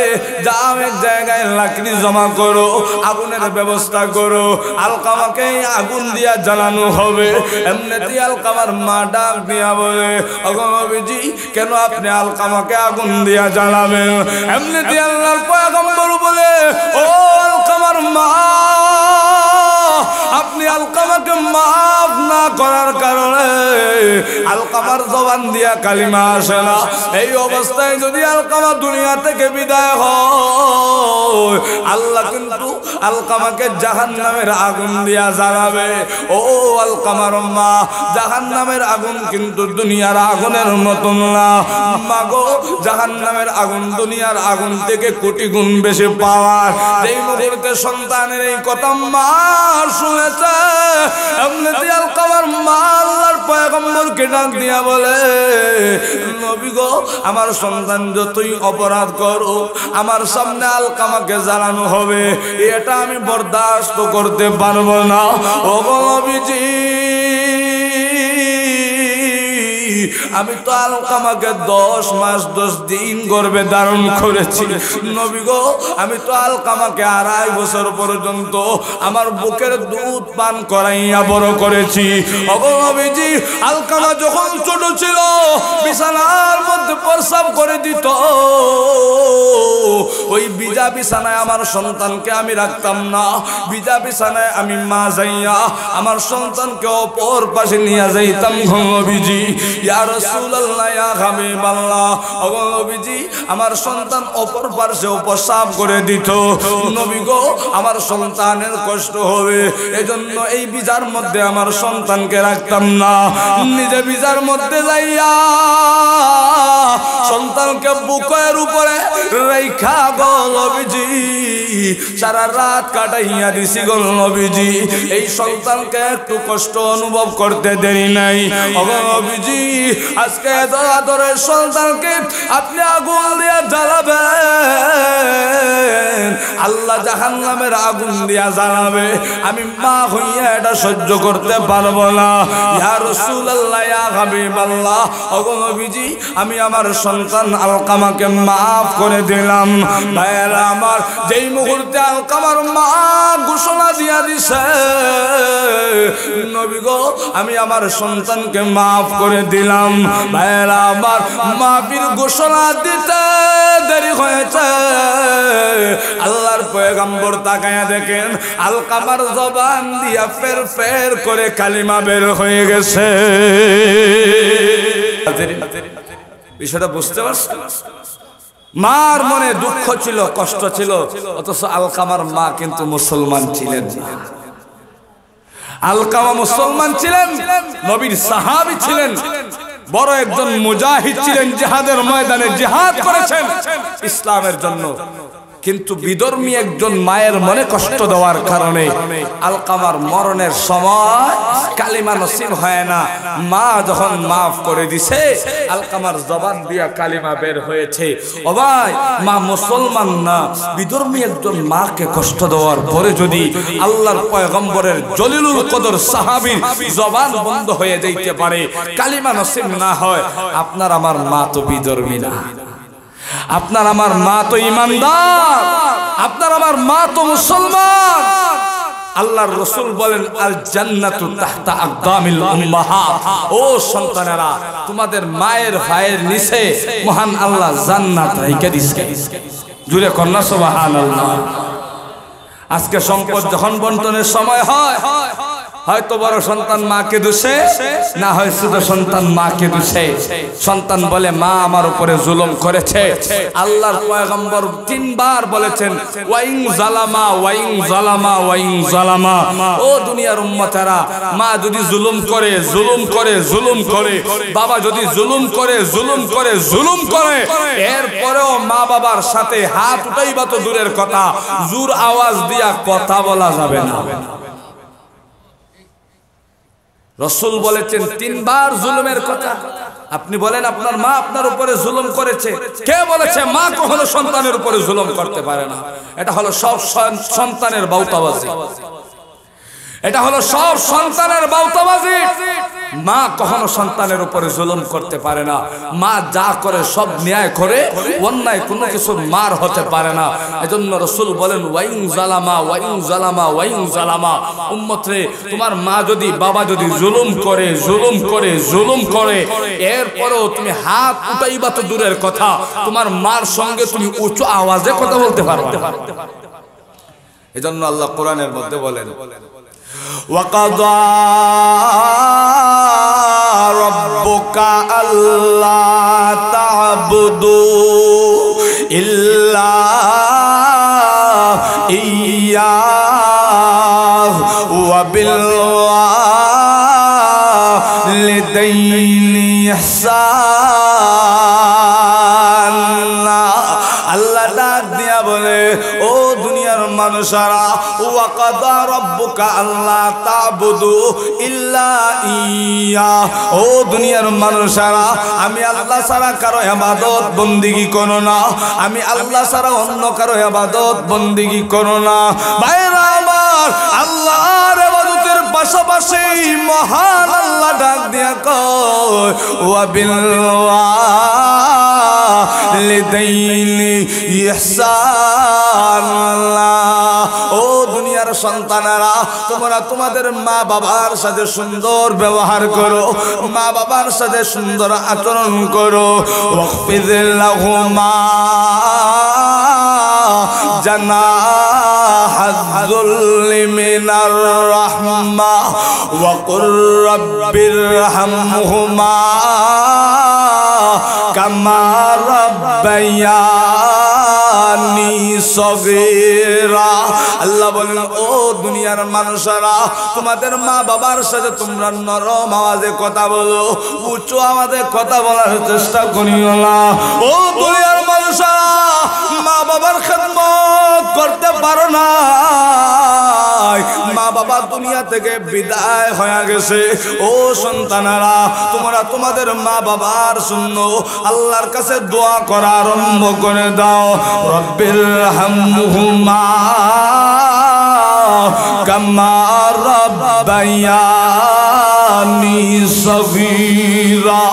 যাও এক জায়গায় লাকড়ি জমা করো, আগুনের ব্যবস্থা করো, আলকামাকে আগুন দিয়া জ্বালানো হবে। এমনিতে আলকামার মা ডাক দিয়া বলে, ওগো নবীজি কেন আপনি আলকামাকে আগুন দিয়া জ্বালাবেন? এমনিতে আল্লাহর পয়গম্বর বলে, ও আলকামার মা, আপনি আলকামাকে মাফ না করার কারণে আলকামার জবান দিয়া কালিমা আসে না। এই অবস্থায় যদি আলকামা দুনিয়া থেকে বিদায় হয় আল্লাহ কিন্তু আলকামাকে জাহান্নামের আগুন দিয়া জ্বালাবে। ও আলকামার মা, জাহান্নামের আগুন কিন্তু দুনিয়ার আগুনের মতন না। মাগো, জাহান্নামের আগুন দুনিয়ার আগুন থেকে কোটি গুণ বেশি পাওয়ার। যেই মুহূর্তে সন্তানের এই কথা মা শুনেছে, এমনিতে আলকামার মা আল্লাহর পয়গম্বরকে ডাক দিয়া বলে, নবী গো আমার সন্তান যতই অপরাধ করো আমার সামনে আলকামাকে জ্বালানো হবে, এটা আমি বরদাস্ত করতে পারবো না। ওগো নবীজি, আমি তো আলকামাকে 10 মাস 10 দিন গর্ভে ধারণ করেছি নবী গো আমি তো আলকামাকে 2.5 বছর পর্যন্ত আমার বুকের দুধ পান করাইয়া বড় করেছি ওগো নবীজি আলকামা যখন ছোট ছিল বিছানার মধ্যে প্রস্রাব করে দিত ওই বিজা বিছানায় আমার সন্তানকে আমি রাখতাম না বিজা বিছানায় আমি মা যাইয়া আমার সন্তানকে অপর পাশে নিয়ে যাইতাম নবীজি ইয়া রাসূলুল্লাহ ইয়া হাবিবাল্লাহ ওগো নবীজি আমার সন্তান অপর পাশে প্রস্রাব করে দিত নবী গো আমার সন্তানের কষ্ট হবে এজন্য এই বিজার মধ্যে আমার সন্তানকে রাখতাম না নিজে বিজার মধ্যে যাইয়া সন্তানকে বুকের উপরে রাইখা গো নবীজি সারা রাত কাটাইয়া দিছি গো নবীজি এই সন্তানকে একটু কষ্ট অনুভব করতে দেরি নাই ওগো নবীজি আজকে এত আদরের সন্তানকে আপনি আগুন দিয়ে জ্বালাবেন আল্লাহ জাহান্নামের আগুন দিয়া জ্বালাবে আমি মা হইয়া এটা সহ্য করতে পারবো না ইয়া রাসূলুল্লাহ ইয়া হাবিবাল্লাহ ওগো নবীজি আমি আমার সন্তান আলকামাকে maaf করে দিলাম ভাইরা আমার যেই মুহূর্তে আলকামার মা ঘোষণা দিয়া দিছে নবী গো আমি আমার সন্তানকে maaf করে দিলাম ভাইরা আমার মাফির ঘোষণা দিতে দেরি হয়েছে আল্লাহর পয়গম্বর তাকায়া দেখেন আলকামার জবান দিয়া ফের ফের করে কালিমা বের হয়ে গেছে বিষয়টা বুঝতে পারছেন মার মনে দুঃখ ছিল কষ্ট ছিল অথচ আলকামার মা কিন্তু মুসলমান ছিলেন আলকামা মুসলমান ছিলেন নবীর সাহাবী ছিলেন বড় একজন মুজাহিদ ছিলেন জিহাদের ময়দানে জিহাদ করেছেন ইসলামের জন্য কিন্তু বিধর্মী একজন মায়ের মনে কষ্ট দেওয়ার কারণে আলকামার মরণের সময় কালিমা নসিব হয় না মা যখন maaf করে দিছে আলকামার জবান দিয়া কালিমা বের হয়েছে ও ভাই মা মুসলমান না বিধর্মী একজন মাকে কষ্ট দেওয়ার পরে যদি আল্লাহর পয়গম্বরের জলিলুল কদর সাহাবীর জবান বন্ধ হয়ে যাইতে পারে কালিমা নসিব না হয় আপনার আমার মা তো বিধর্মী না আপনার আমার মা তো ঈমানদার আপনার আমার মা তো মুসলমান আল্লাহর রাসূল বলেন আল জান্নাতু তাহতা আকদামিল উম্মাহাত ও সন্তানেরা তোমাদের মায়ের পায়ের নিচে মহান আল্লাহ জান্নাত রাইখা দিয়েছে জুরে কন্না সুবহানাল্লাহ আজকে সম্পদ যখন বন্টনের সময় হয় হয়তো বড় সন্তান মাকে দোষে না হয় ছোট সন্তান মাকে দোষে সন্তান বলে মা আমার উপরে জুলুম করেছে আল্লাহর পয়গম্বর 3 বার বলেছেন ওয়াইন জালামা ওয়াইন জালামা ওয়াইন জালামা ও দুনিয়ার উম্মতেরা মা যদি জুলুম করে জুলুম করে জুলুম করে বাবা যদি জুলুম করে জুলুম করে জুলুম করে এরপরেও মা বাবার সাথে হাত উঠাইবা তো দূরের কথা জোর আওয়াজ দিয়া কথা বলা যাবে না রাসূল বলেছেন 3 বার জুলুমের কথা আপনি বলেন আপনার মা আপনার উপরে জুলুম করেছে কে বলেছে মা কখনো সন্তানের উপরে জুলুম করতে পারে না এটা হলো সব সন্তানের বাউতাবাজি এটা হলো সব সন্তানের বাউতাবাজি মা কখনো সন্তানের উপরে জুলুম করতে পারে না মা যা করে সব ন্যায় করে অন্যায় কোনো কিছু মার হতে পারে না এজন্য রাসূল বলেন ওয়াইন জালামা ওয়াইন জালামা ওয়াইন জালামা উম্মত রে তোমার মা যদি বাবা যদি জুলুম করে জুলুম করে জুলুম করে এরপরেও তুমি হাত উঠাইবা তো দূরের কথা তোমার মার সঙ্গে তুমি উঁচু আওয়াজে কথা বলতে পারবে এজন্য আল্লাহ কোরআনের মধ্যে বলেন وَقَضَى رَبُّكَ أَلَّا تَعْبُدُوا إِلَّا إِيَّاهُ وَبِالْوَالِدَيْنِ إِحْسَانًا আল্লাহ ডাক দিয়া বলে ও দুনিয়ার মানুষ মানুষেরা ওয়া কাদা রাব্বুকা আল্লা তা'বুদু ইল্লা ইয়া ও দুনিয়ার মানুষেরা আমি আল্লাহ ছাড়া কারো ইবাদত বন্দেগী করো না আমি আল্লাহ ছাড়া অন্য কারো ইবাদত বন্দেগী করো না ভাইরা আমার আল্লাহর ইবাদতের পাশাপাশি মহান আল্লাহ ডাক দিয়া কয় ওয়া বিল ওয়ালিদাইনি ইহসান ও দুনিয়ার সন্তানেরা তোমরা তোমাদের মা বাবার সাথে সুন্দর ব্যবহার করো মা বাবার সাথে সুন্দর আচরণ করো ওয়াকফিদ লাহুমা জানাহাযুল্লি মিনার রাহমা ওয়া কুর রাব্বিরহামহুমা কামা রাব্বায়ানি সগীরা আল্লাহ বলেন ও দুনিয়ার মানুষেরা তোমাদের মা বাবার সাথে তোমরা নরম আওয়াজে কথা বলো উঁচু আওয়াজে কথা বলার চেষ্টা করিও না ও দুনিয়ার মানুষেরা মা বাবার খেদমত করতে পারো না মা বাবা দুনিয়া থেকে বিদায় হয়ে গেছে ও সন্তানেরা তোমরা তোমাদের মা বাবার জন্য আল্লাহর কাছে দোয়া করা আরম্ভ করে দাও রব্বিরহামহুমা কামা রাব্বায়ানি সগীরা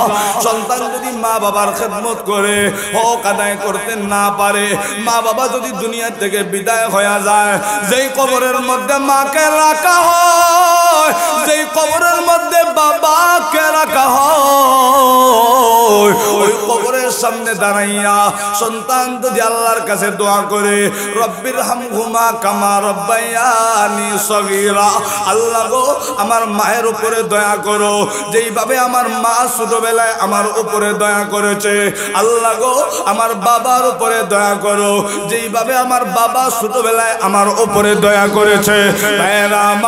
সন্তান যদি মা বাবার খেদমত করে হক আদায় করতে না পারে মা বাবা যদি দুনিয়া থেকে বিদায় হয়ে যায় যেই কবরের মধ্যে মাকে রাখা হয় যেই কবরের মধ্যে বাবাকে রাখা হয় ওই কবরের সামনে দাঁড়াইয়া সন্তান যদি আল্লাহর কাছে দোয়া করে রব্বিরহামহুমা কামা রাব্বায়ানি সগীরা আল্লাহ গো আমার মায়ের উপরে দয়া করো যেইভাবে আমার মা ছোটবেলায় আমার উপরে দয়া করেছে আল্লাহ গো আমার বাবার উপরে দয়া করো যেইভাবে আমার বাবা ছোটবেলায় আমার উপরে দয়া করেছে